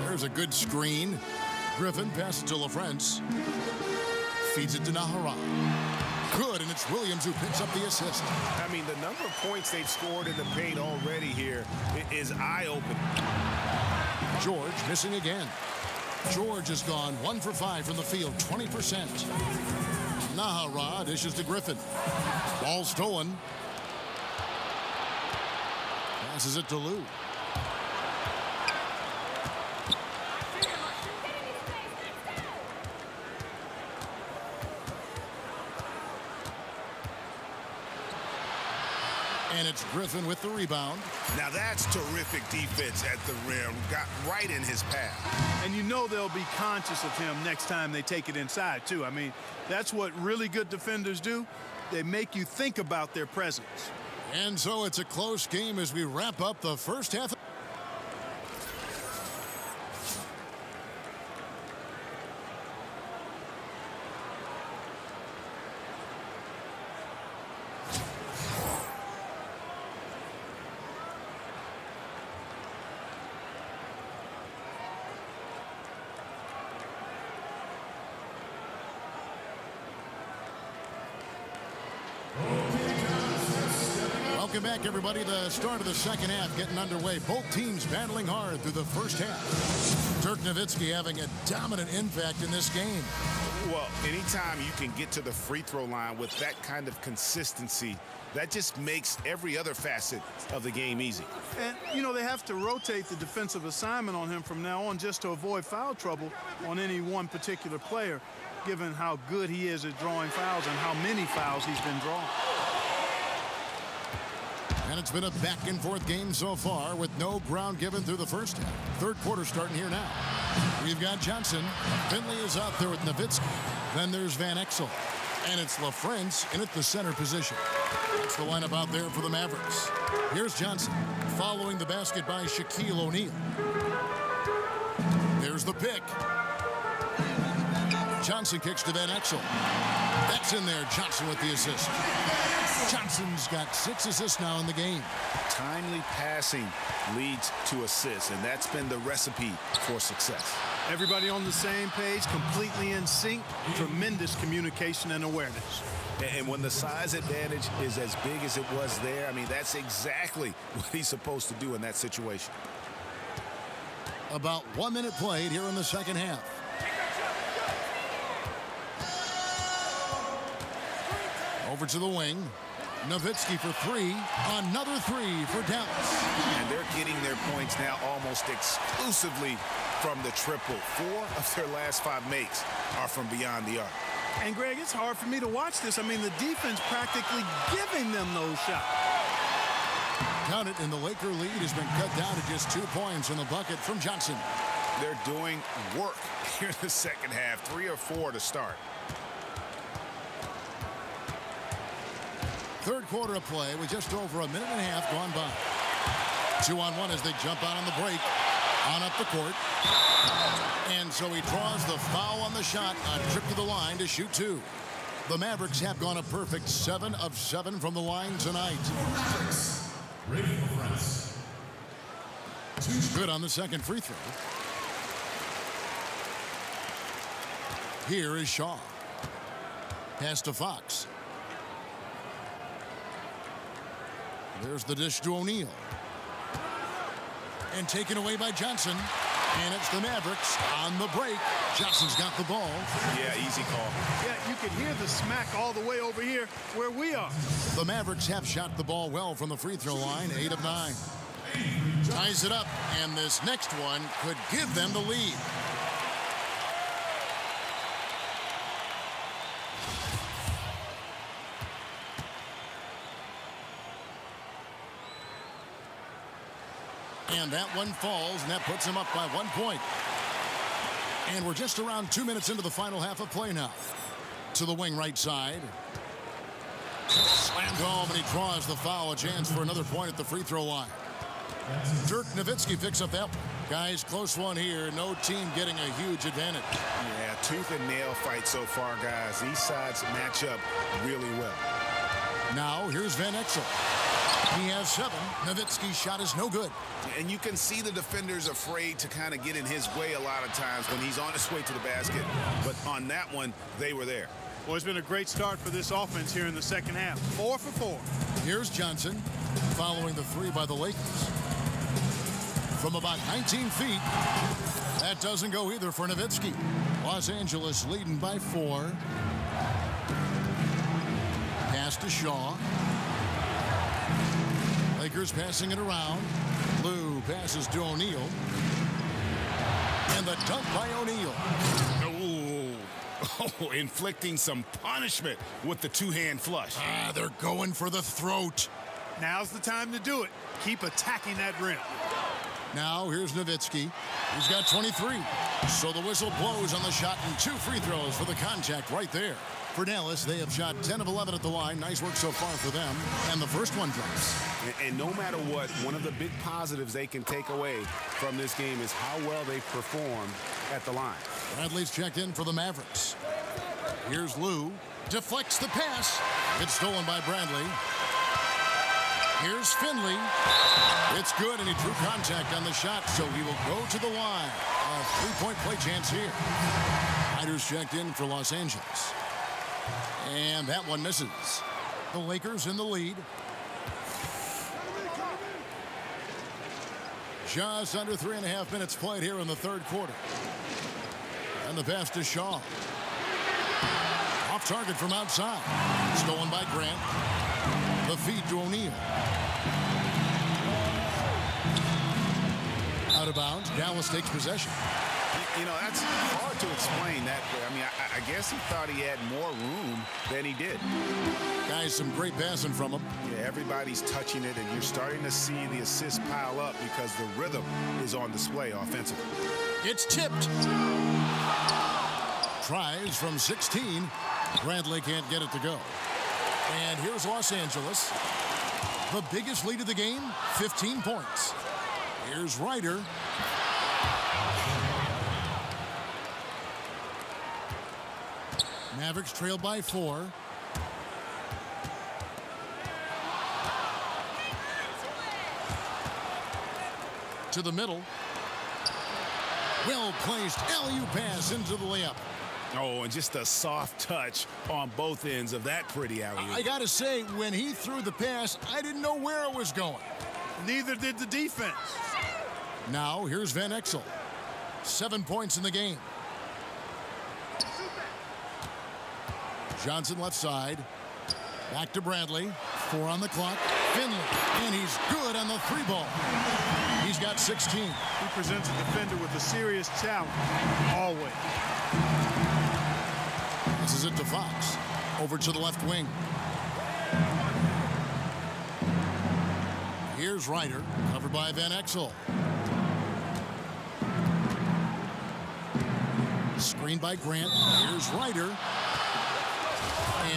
There's a good screen. Griffin passes to LaFrance. Feeds it to Nahara. Good, and it's Williams who picks up the assist. I mean, the number of points they've scored in the paint already here is eye-opening. George missing again. George has gone 1 for 5 from the field, 20%. Nahara dishes to Griffin. Ball stolen. Passes it to Lou. And it's Griffin with the rebound. Now that's terrific defense at the rim. Got right in his path. And you know they'll be conscious of him next time they take it inside, too. I mean, that's what really good defenders do. They make you think about their presence. And so it's a close game as we wrap up the first half. Welcome back, everybody. The start of the second half getting underway. Both teams battling hard through the first half. Dirk Nowitzki having a dominant impact in this game. Well, anytime you can get to the free throw line with that kind of consistency, that just makes every other facet of the game easy. And, you know, they have to rotate the defensive assignment on him from now on just to avoid foul trouble on any one particular player, given how good he is at drawing fouls and how many fouls he's been drawing. And it's been a back-and-forth game so far with no ground given through the first half. Third quarter starting here now. We've got Johnson. Finley is out there with Nowitzki. Then there's Van Exel. And it's LaFrance in at the center position. That's the lineup out there for the Mavericks. Here's Johnson following the basket by Shaquille O'Neal. There's the pick. Johnson kicks to Van Exel. That's in there. Johnson with the assist. Johnson's got 6 assists now in the game. Timely passing leads to assists, and that's been the recipe for success. Everybody on the same page, completely in sync, tremendous communication and awareness. And when the size advantage is as big as it was there, I mean, that's exactly what he's supposed to do in that situation. About 1 minute played here in the second half. Over to the wing. Nowitzki for 3. Another 3 for Dallas. And they're getting their points now almost exclusively from the triple. 4 of their last 5 makes are from beyond the arc. And, Greg, it's hard for me to watch this. I mean, the defense practically giving them those shots. Count it, and the Laker lead has been cut down to just 2 points in the bucket from Johnson. They're doing work here in the second half. 3 or 4 to start. Third quarter of play with just over a minute and a half gone by. 2-on-1 as they jump out on the break. On up the court. And so he draws the foul on the shot. A trip to the line to shoot 2. The Mavericks have gone a perfect 7 of 7 from the line tonight. Good on the second free throw. Here is Shaw. Pass to Fox. There's the dish to O'Neal. And taken away by Johnson. And it's the Mavericks on the break. Johnson's got the ball. Yeah, easy call. Yeah, you can hear the smack all the way over here where we are. The Mavericks have shot the ball well from the free throw line, 8 of 9. Ties it up, and this next one could give them the lead. And that one falls, and that puts him up by 1 point. And we're just around 2 minutes into the final half of play now. To the wing right side. Slammed home, and he draws the foul. A chance for another point at the free throw line. Dirk Nowitzki picks up that one. Guys, close one here. No team getting a huge advantage. Yeah, tooth and nail fight so far, guys. These sides match up really well. Now, here's Van Exel. He has 7. Nowitzki's shot is no good. And you can see the defenders afraid to kind of get in his way a lot of times when he's on his way to the basket. But on that one, they were there. Well, it's been a great start for this offense here in the second half. 4 for 4. Here's Johnson following the 3 by the Lakers. From about 19 feet. That doesn't go either for Nowitzki. Los Angeles leading by 4. Pass to Shaw. Lakers passing it around. Lou passes to O'Neal. And the dunk by O'Neal. Oh, inflicting some punishment with the two-hand flush. They're going for the throat. Now's the time to do it. Keep attacking that rim. Now here's Nowitzki. He's got 23. So the whistle blows on the shot and 2 free throws for the contact right there. For Dallas, they have shot 10 of 11 at the line. Nice work so far for them. And the first one drops. And no matter what, one of the big positives they can take away from this game is how well they perform at the line. Bradley's checked in for the Mavericks. Here's Lou. Deflects the pass. It's stolen by Bradley. Here's Finley. It's good, and he drew contact on the shot, so he will go to the line. A 3-point play chance here. Ryder's checked in for Los Angeles. And that one misses. The Lakers in the lead. Just under 3.5 minutes played here in the third quarter. And the pass to Shaw. Off target from outside. Stolen by Grant. The feed to O'Neal. Out of bounds. Dallas takes possession. You know, that's hard to explain that way. I mean, I guess he thought he had more room than he did. Guys, some great passing from him. Yeah, everybody's touching it, and you're starting to see the assists pile up because the rhythm is on display offensively. It's tipped. Tries from 16. Bradley can't get it to go. And here's Los Angeles. The biggest lead of the game, 15 points. Here's Ryder. Mavericks trail by 4. To the middle. Well placed alley-oop pass into the layup. Oh, and just a soft touch on both ends of that pretty alley-oop. I gotta say, when he threw the pass, I didn't know where it was going. Neither did the defense. Now, here's Van Exel. 7 points in the game. Johnson left side. Back to Bradley. 4 on the clock. Finley. And he's good on the 3-ball. He's got 16. He presents a defender with a serious challenge. Always. This is it to Fox. Over to the left wing. Here's Ryder. Covered by Van Exel. Screen by Grant. Here's Ryder.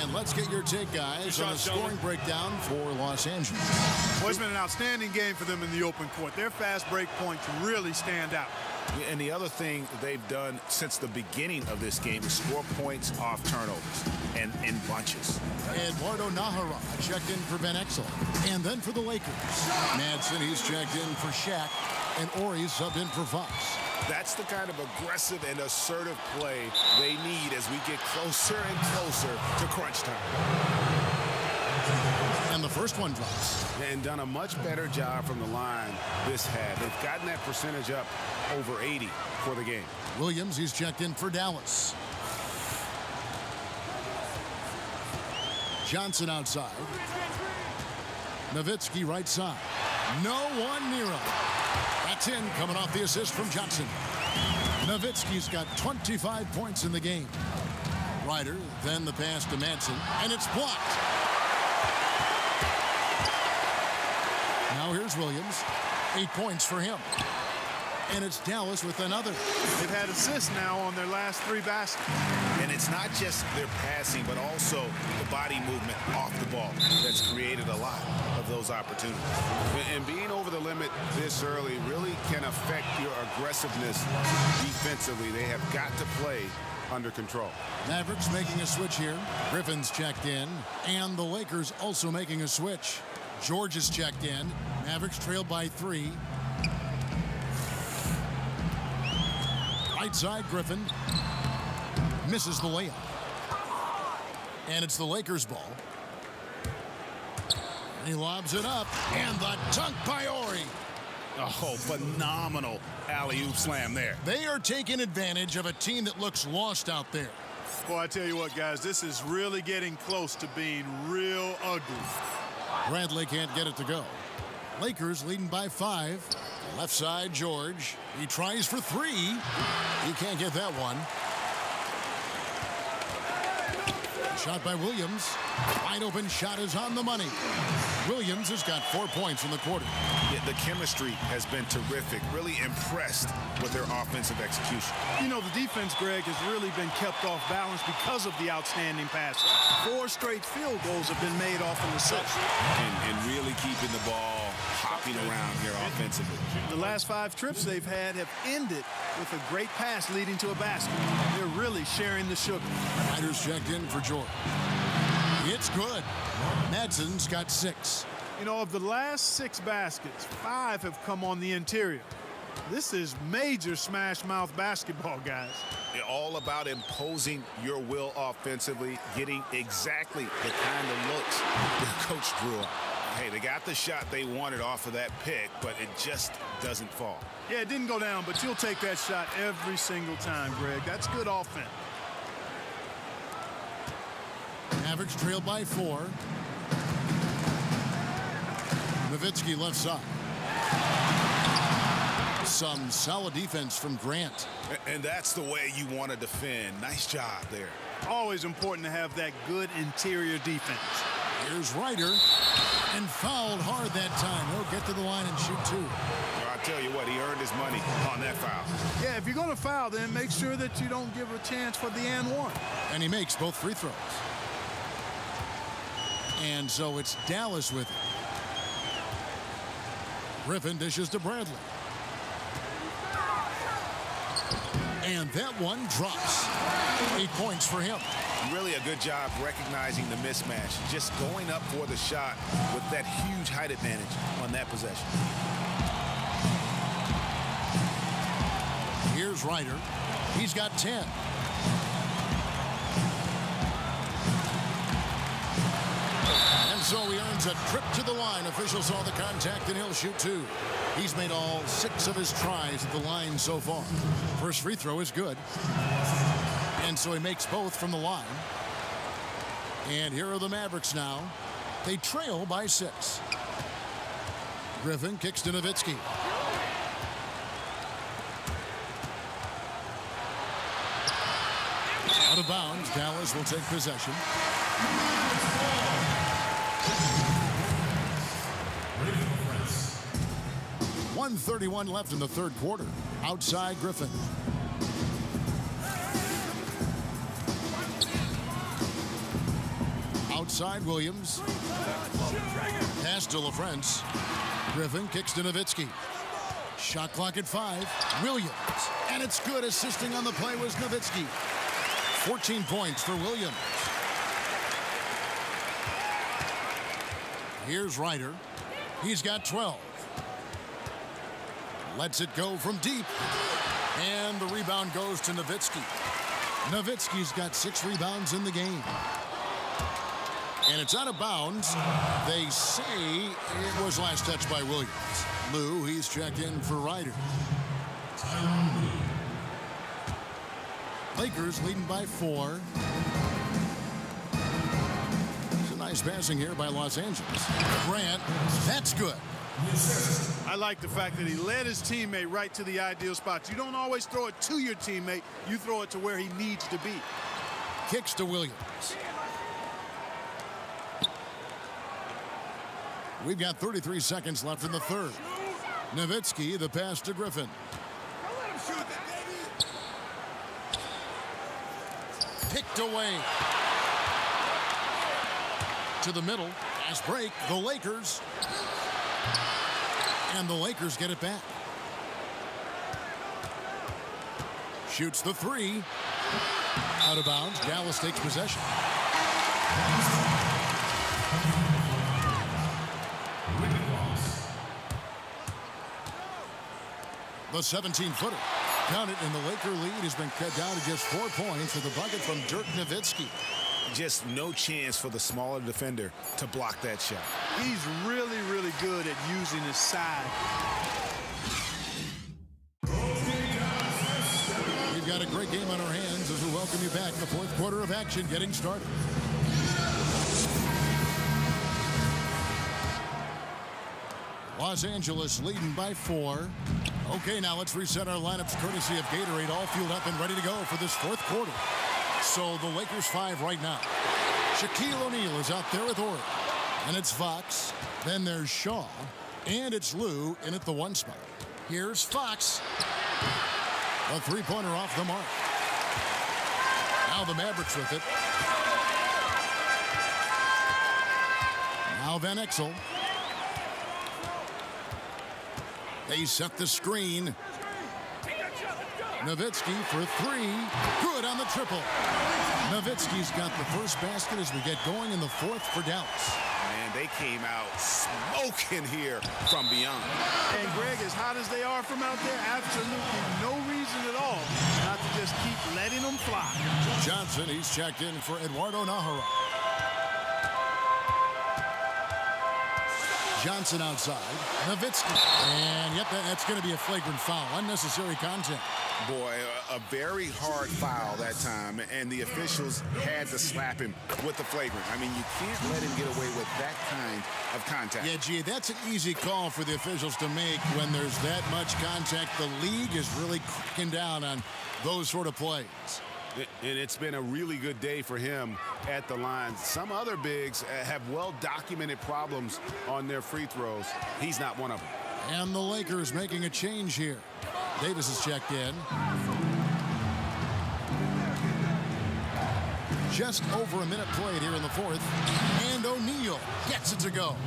And let's get your take, guys, on the scoring breakdown for Los Angeles. Well, it's been an outstanding game for them in the open court. Their fast break points really stand out. And the other thing they've done since the beginning of this game is score points off turnovers and in bunches. Eduardo Nahara checked in for Van Exel. And then for the Lakers, Madsen, he's checked in for Shaq. And Ori subbed in for Fox. That's the kind of aggressive and assertive play they need as we get closer and closer to crunch time. And the first one drops. And done a much better job from the line this half. They've gotten that percentage up over 80 for the game. Williams, he's checked in for Dallas. Johnson outside. Nowitzki right side. No one near him. That's in, coming off the assist from Johnson. Nowitzki's got 25 points in the game. Ryder, then the pass to Madsen, and it's blocked. Now here's Williams. 8 points for him. And it's Dallas with another. They've had assists now on their last 3 baskets. And it's not just their passing, but also the body movement off the ball that's created a lot of those opportunities. And being over the limit this early really can affect your aggressiveness defensively. They have got to play under control. Mavericks making a switch here. Griffin's checked in. And the Lakers also making a switch. George is checked in. Mavericks trailed by 3. Right side, Griffin misses the layup. And it's the Lakers' ball. He lobs it up, and the dunk by Ori. Oh, phenomenal alley-oop slam there. They are taking advantage of a team that looks lost out there. Boy, I tell you what, guys, this is really getting close to being real ugly. Bradley can't get it to go. Lakers leading by 5. Left side, George. He tries for 3. He can't get that one. Shot by Williams. Wide open shot is on the money. Williams has got 4 points in the quarter. Yeah, the chemistry has been terrific. Really impressed with their offensive execution. You know, the defense, Greg, has really been kept off balance because of the outstanding passes. 4 straight field goals have been made off in the session. And really keeping the ball hopping around here offensively. The last 5 trips they've had have ended with a great pass leading to a basket. They're really sharing the sugar. Riders checked in for George. It's good. Madson's got 6. You know, of the last 6 baskets, 5 have come on the interior. This is major smash mouth basketball, guys. All about imposing your will offensively, getting exactly the kind of looks their coach drew up. Hey, they got the shot they wanted off of that pick, but it just doesn't fall. Yeah, it didn't go down, but you'll take that shot every single time, Greg. That's good offense. Mavericks trail by 4. Nowitzki left side. Some solid defense from Grant. And that's the way you want to defend. Nice job there. Always important to have that good interior defense. Here's Ryder, and fouled hard that time. He'll get to the line and shoot 2. Well, I tell you what, he earned his money on that foul. Yeah, if you're going to foul, then make sure that you don't give a chance for the and one. And he makes both free throws. And so it's Dallas with it. Griffin dishes to Bradley. And that one drops. 8 points for him. Really a good job recognizing the mismatch. Just going up for the shot with that huge height advantage on that possession. Here's Ryder. He's got 10. And so he earns a trip to the line. Officials saw the contact and he'll shoot 2. He's made all 6 of his tries at the line so far. First free throw is good. And so he makes both from the line. And here are the Mavericks now. They trail by 6. Griffin kicks to Nowitzki. Out of bounds. Dallas will take possession. 1:31 left in the third quarter. Outside Griffin. Outside Williams. Pass to LaFrance. Griffin kicks to Nowitzki. Shot clock at 5. Williams. And it's good. Assisting on the play was Nowitzki. 14 points for Williams. Here's Ryder. He's got 12. Lets it go from deep. And the rebound goes to Nowitzki. Nowitzki's got 6 rebounds in the game. And it's out of bounds. They say it was last touched by Williams. Lou, he's checked in for Ryder. Lakers leading by 4. It's a nice passing here by Los Angeles. Grant, that's good. I like the fact that he led his teammate right to the ideal spot. You don't always throw it to your teammate. You throw it to where he needs to be. Kicks to Williams. We've got 33 seconds left in the third. Nowitzki, the pass to Griffin. Picked away. To the middle. Fast break. The Lakers. And the Lakers get it back. Shoots the 3. Out of bounds. Dallas takes possession. The 17-footer. Count it, and the Laker lead has been cut down to just 4 points with the bucket from Dirk Nowitzki. Just no chance for the smaller defender to block that shot. He's really, really good at using his size. We've got a great game on our hands as we welcome you back. The fourth quarter of action getting started. Los Angeles leading by 4. Okay, now let's reset our lineups courtesy of Gatorade, all fueled up and ready to go for this fourth quarter. So the Lakers 5 right now. Shaquille O'Neal is out there with Ori. And it's Fox. Then there's Shaw. And it's Lou in at the 1 spot. Here's Fox. A three-pointer off the mark. Now the Mavericks with it. Now Van Exel. They set the screen. Nowitzki for 3. Good on the triple. Nowitzki's got the first basket as we get going in the fourth for Dallas. And they came out smoking here from beyond. And Greg, as hot as they are from out there, absolutely no reason at all not to just keep letting them fly. Johnson, he's checked in for Eduardo Nájera. Johnson outside. Nowitzki. And yep, that's going to be a flagrant foul. Unnecessary contact. Boy, a very hard foul that time, and the officials had to slap him with the flagrant. I mean, you can't let him get away with that kind of contact. Yeah, gee, that's an easy call for the officials to make when there's that much contact. The league is really cracking down on those sort of plays. And it's been a really good day for him at the line. Some other bigs have well-documented problems on their free throws. He's not one of them. And the Lakers making a change here. Davis is checked in. Just over a minute played here in the fourth. And O'Neal gets it to go.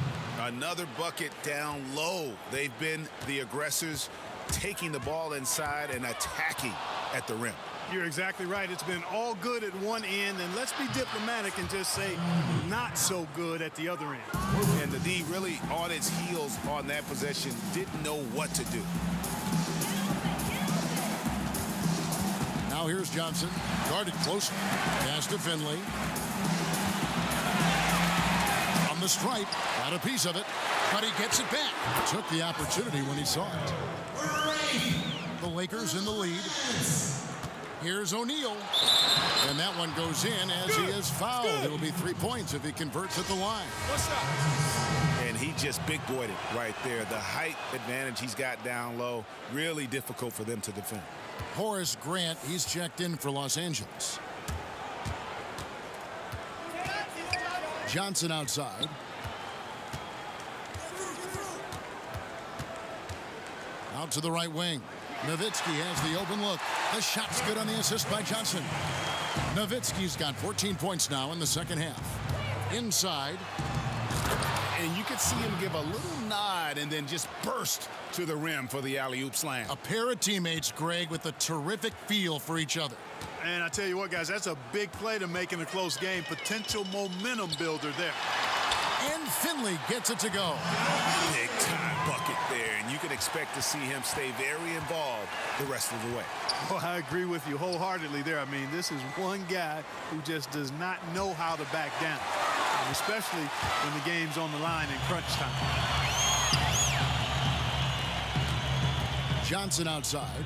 Another bucket down low. They've been the aggressors, taking the ball inside and attacking at the rim. You're exactly right. It's been all good at one end, and let's be diplomatic and just say not so good at the other end. And the D really on its heels on that possession, didn't know what to do. Now here's Johnson, guarded close. Pass to Finley. On the stripe, got a piece of it, but he gets it back. Took the opportunity when he saw it. The Lakers in the lead. Here's O'Neal. And that one goes in as he is fouled. It'll be 3 points if he converts at the line. What's up? And he just big boyed it right there. The height advantage he's got down low, really difficult for them to defend. Horace Grant, he's checked in for Los Angeles. Johnson outside. Out to the right wing. Nowitzki has the open look. The shot's good on the assist by Johnson. Nowitzki's got 14 points now in the second half. Inside. And you could see him give a little nod and then just burst to the rim for the alley-oop slam. A pair of teammates, Greg, with a terrific feel for each other. And I tell you what, guys, that's a big play to make in a close game. Potential momentum builder there. And Finley gets it to go. Big time bucket there, and you can expect to see him stay very involved the rest of the way. Well, I agree with you wholeheartedly there. I mean, this is one guy who just does not know how to back down, especially when the game's on the line in crunch time. Johnson outside.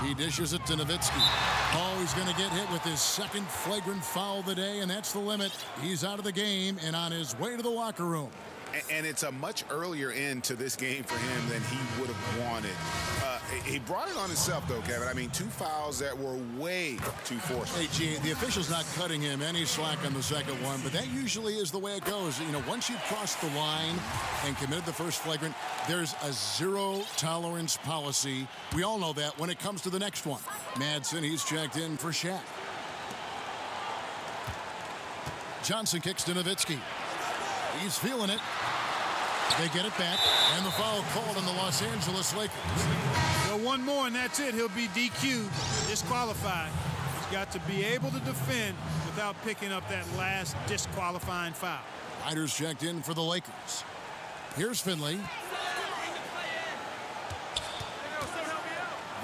He dishes it to Nowitzki. Oh, he's going to get hit with his second flagrant foul of the day, and that's the limit. He's out of the game and on his way to the locker room. And it's a much earlier end to this game for him than he would have wanted. He brought it on himself, though, Kevin. I mean, 2 fouls that were way too forceful. Hey, gee, the official's not cutting him any slack on the second one, but that usually is the way it goes. You know, once you've crossed the line and committed the first flagrant, there's a zero-tolerance policy. We all know that when it comes to the next one. Madsen, he's checked in for Shaq. Johnson kicks to Nowitzki. He's feeling it. They get it back, and the foul called on the Los Angeles Lakers. Well, one more, and that's it. He'll be DQ'd, disqualified. He's got to be able to defend without picking up that last disqualifying foul. Riders checked in for the Lakers. Here's Finley.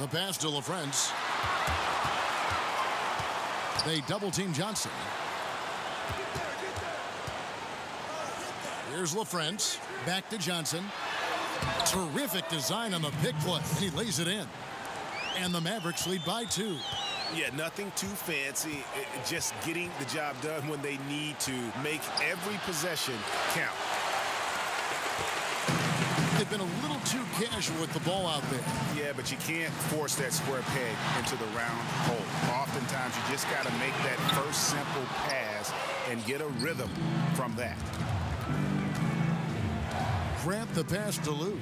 The pass to LaFrance. They double-team Johnson. Here's LaFrance. Back to Johnson. Terrific design on the pick play. He lays it in. And the Mavericks lead by 2. Yeah, nothing too fancy. Just getting the job done when they need to. Make every possession count. They've been a little too casual with the ball out there. Yeah, but you can't force that square peg into the round hole. Oftentimes, you just got to make that first simple pass and get a rhythm from that. Grant the pass to Lou.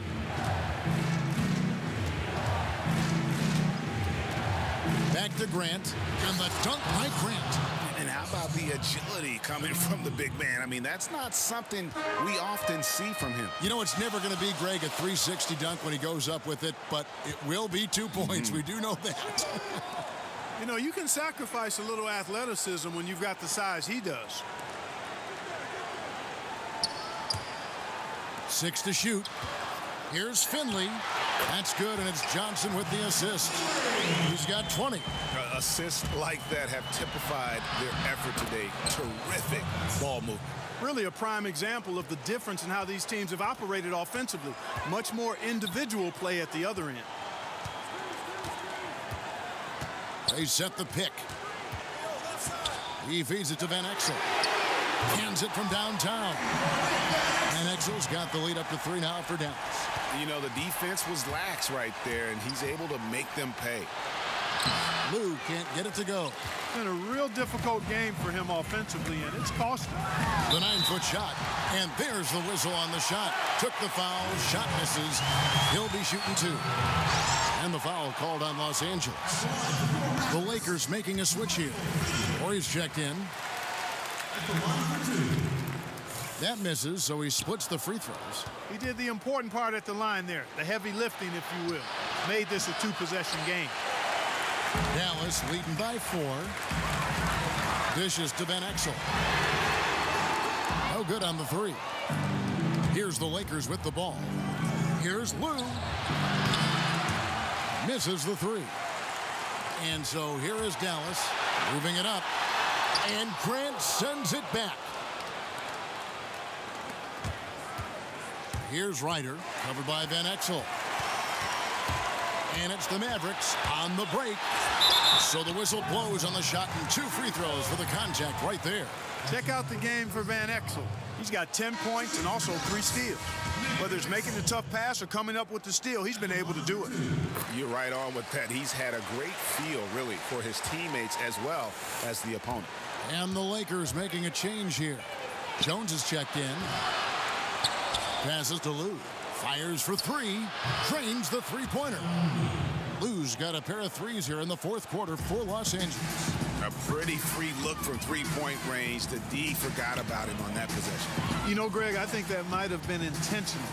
Back to Grant, and the dunk by Grant. And how about the agility coming from the big man? I mean, that's not something we often see from him. You know, it's never going to be, Greg, a 360 dunk when he goes up with it, but it will be 2 points. We do know that. You know, you can sacrifice a little athleticism when you've got the size he does. 6 to shoot. Here's Finley. That's good, and it's Johnson with the assist. He's got 20. Assists like that have typified their effort today. Terrific ball movement. Really a prime example of the difference in how these teams have operated offensively. Much more individual play at the other end. They set the pick. He feeds it to Van Exel. Hands it from downtown. Van Exel's got the lead up to 3 now for Dallas. You know, the defense was lax right there, and he's able to make them pay. Lou can't get it to go. Been a real difficult game for him offensively, and it's costing. The 9-foot shot, and there's the whistle on the shot. Took the foul, shot misses. He'll be shooting 2. And the foul called on Los Angeles. The Lakers making a switch here. Horry's checked in. That misses, so he splits the free throws. He did the important part at the line there, the heavy lifting, if you will. Made this a 2-possession game. Dallas leading by 4. Dishes to Van Exel. No good on the 3. Here's the Lakers with the ball. Here's Lou. Misses the 3. And so here is Dallas moving it up. And Grant sends it back. Here's Ryder, covered by Van Exel. And it's the Mavericks on the break. So the whistle blows on the shot and 2 free throws for the contact right there. Check out the game for Van Exel. He's got 10 points and also 3 steals. Whether it's making the tough pass or coming up with the steal, he's been able to do it. You're right on with that. He's had a great feel, really, for his teammates as well as the opponent. And the Lakers making a change here. Jones is checked in. Passes to Lou. Fires for 3. Drains the 3-pointer. Lou's got a pair of 3s here in the 4th quarter for Los Angeles. A pretty free look from 3-point range. The D forgot about him on that possession. You know, Greg, I think that might have been intentional.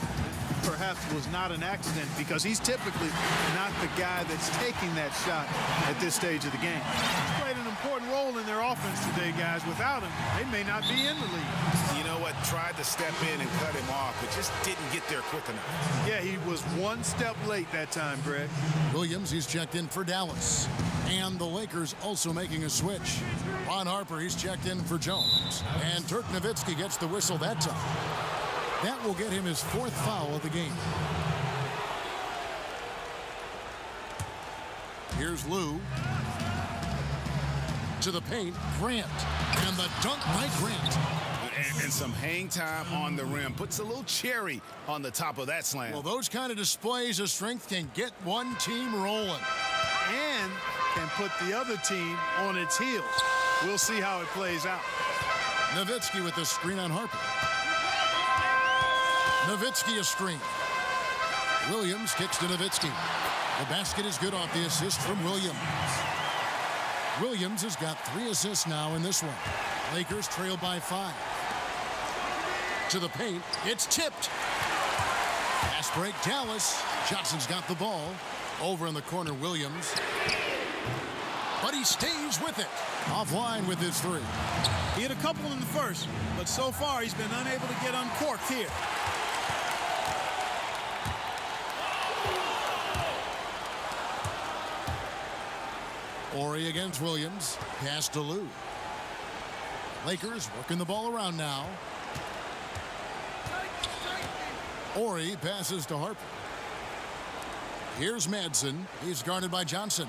Perhaps was not an accident because he's typically not the guy that's taking that shot at this stage of the game. He's played an important role in their offense today, guys. Without him, they may not be in the league. You know what? Tried to step in and cut him off, but just didn't get there quick enough. Yeah, he was 1 step late that time, Greg. Williams, he's checked in for Dallas. And the Lakers also making a switch. Ron Harper, he's checked in for Jones. And Dirk Nowitzki gets the whistle that time. That will get him his 4th foul of the game. Here's Lou. To the paint, Grant. And the dunk by Grant. And some hang time on the rim. Puts a little cherry on the top of that slam. Well, those kind of displays of strength can get one team rolling. And can put the other team on its heels. We'll see how it plays out. Nowitzki with the screen on Harper. Nowitzki a screen. Williams kicks to Nowitzki. The basket is good off the assist from Williams. Williams has got 3 assists now in this one. Lakers trail by 5. To the paint. It's tipped. Pass break, Dallas. Johnson's got the ball. Over in the corner, Williams. But he stays with it. Offline with his 3. He hit a couple in the first, but so far he's been unable to get uncorked here. Ori against Williams. Pass to Lou. Lakers working the ball around now. Ori passes to Harper. Here's Madsen. He's guarded by Johnson.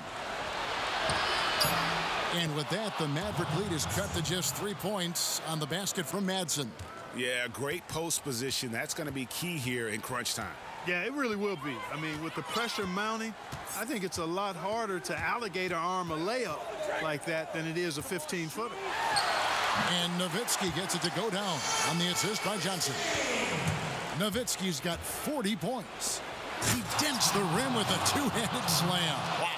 And with that, the Maverick lead is cut to just 3 points on the basket from Madsen. Yeah, great post position. That's going to be key here in crunch time. Yeah, it really will be. I mean, with the pressure mounting, I think it's a lot harder to alligator arm a layup like that than it is a 15-footer. And Nowitzki gets it to go down on the assist by Johnson. Nowitzki's got 40 points. He dents the rim with a two-handed slam. Wow.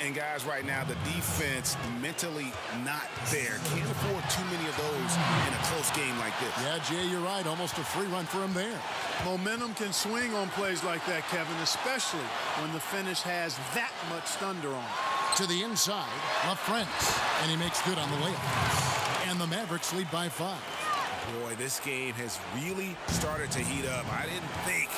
And guys, right now, the defense mentally not there. Can't afford too many of those in a close game like this. Yeah, Jay, you're right. Almost a free run for him there. Momentum can swing on plays like that, Kevin, especially when the finish has that much thunder on it. To the inside, LaFrentz, and he makes good on the layup. And the Mavericks lead by 5. Boy, this game has really started to heat up. I didn't think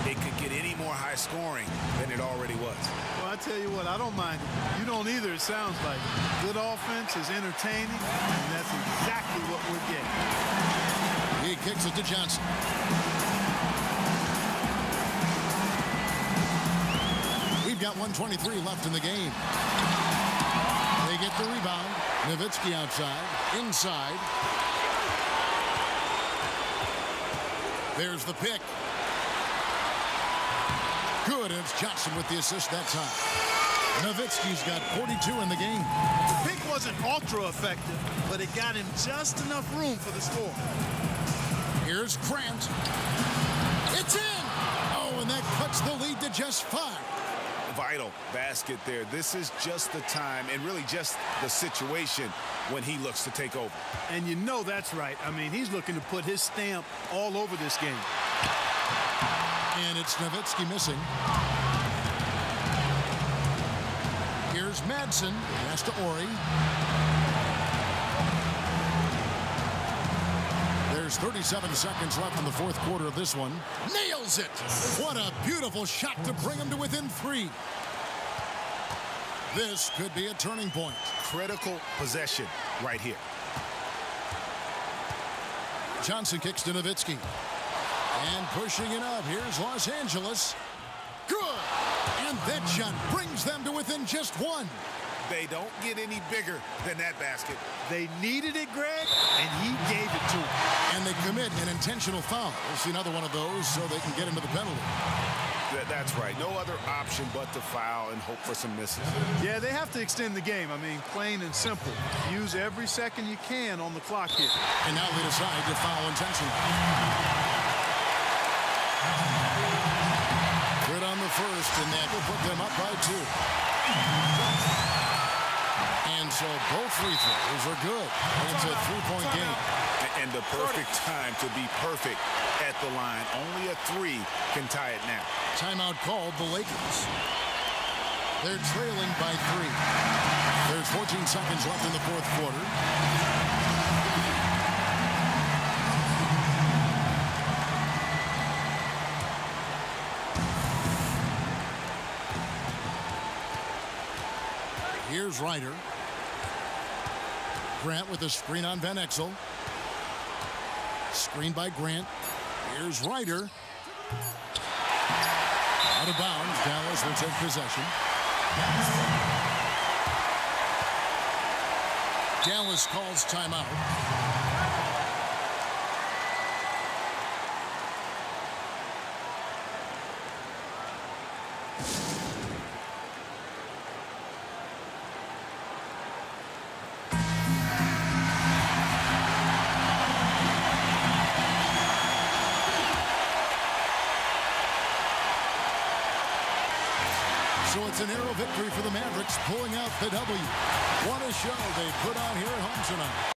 it could get any more high scoring than it already was. Well, I tell you what, I don't mind it. You don't either, it sounds like. Good offense is entertaining, and that's exactly what we're getting. He kicks it to Johnson. We've got 1:23 left in the game. They get the rebound. Nowitzki outside, inside. There's the pick. Good, and it's Johnson with the assist that time. Nowitzki's got 42 in the game. The pick wasn't ultra effective, but it got him just enough room for the score. Here's Grant. It's in! Oh, and that cuts the lead to just 5. Vital basket there. This is just the time and really just the situation when he looks to take over. And you know that's right. I mean, he's looking to put his stamp all over this game. And it's Nowitzki missing. Here's Madsen. Pass to Ori. There's 37 seconds left in the fourth quarter of this one. Nails it! What a beautiful shot to bring him to within 3. This could be a turning point. Critical possession right here. Johnson kicks to Nowitzki. And pushing it up. Here's Los Angeles. Good! And that shot brings them to within just 1. They don't get any bigger than that basket. They needed it, Greg, and he gave it to them. And they commit an intentional foul. We'll see another one of those so they can get into the penalty. That's right. No other option but to foul and hope for some misses. Yeah, they have to extend the game. I mean, plain and simple. Use every second you can on the clock here. And now they decide to foul intentionally. Good on the first, and that will put them up by 2. And so both free throws are good. And it's a 3-point game. And the perfect time to be perfect at the line. Only a 3 can tie it now. Timeout called the Lakers. They're trailing by 3. There's 14 seconds left in the fourth quarter. Here's Ryder. Grant with a screen on Van Exel. Screen by Grant. Here's Ryder. Out of bounds. Dallas will take possession. Dallas calls timeout. So it's a narrow victory for the Mavericks, pulling out the W. What a show they put on here at home tonight.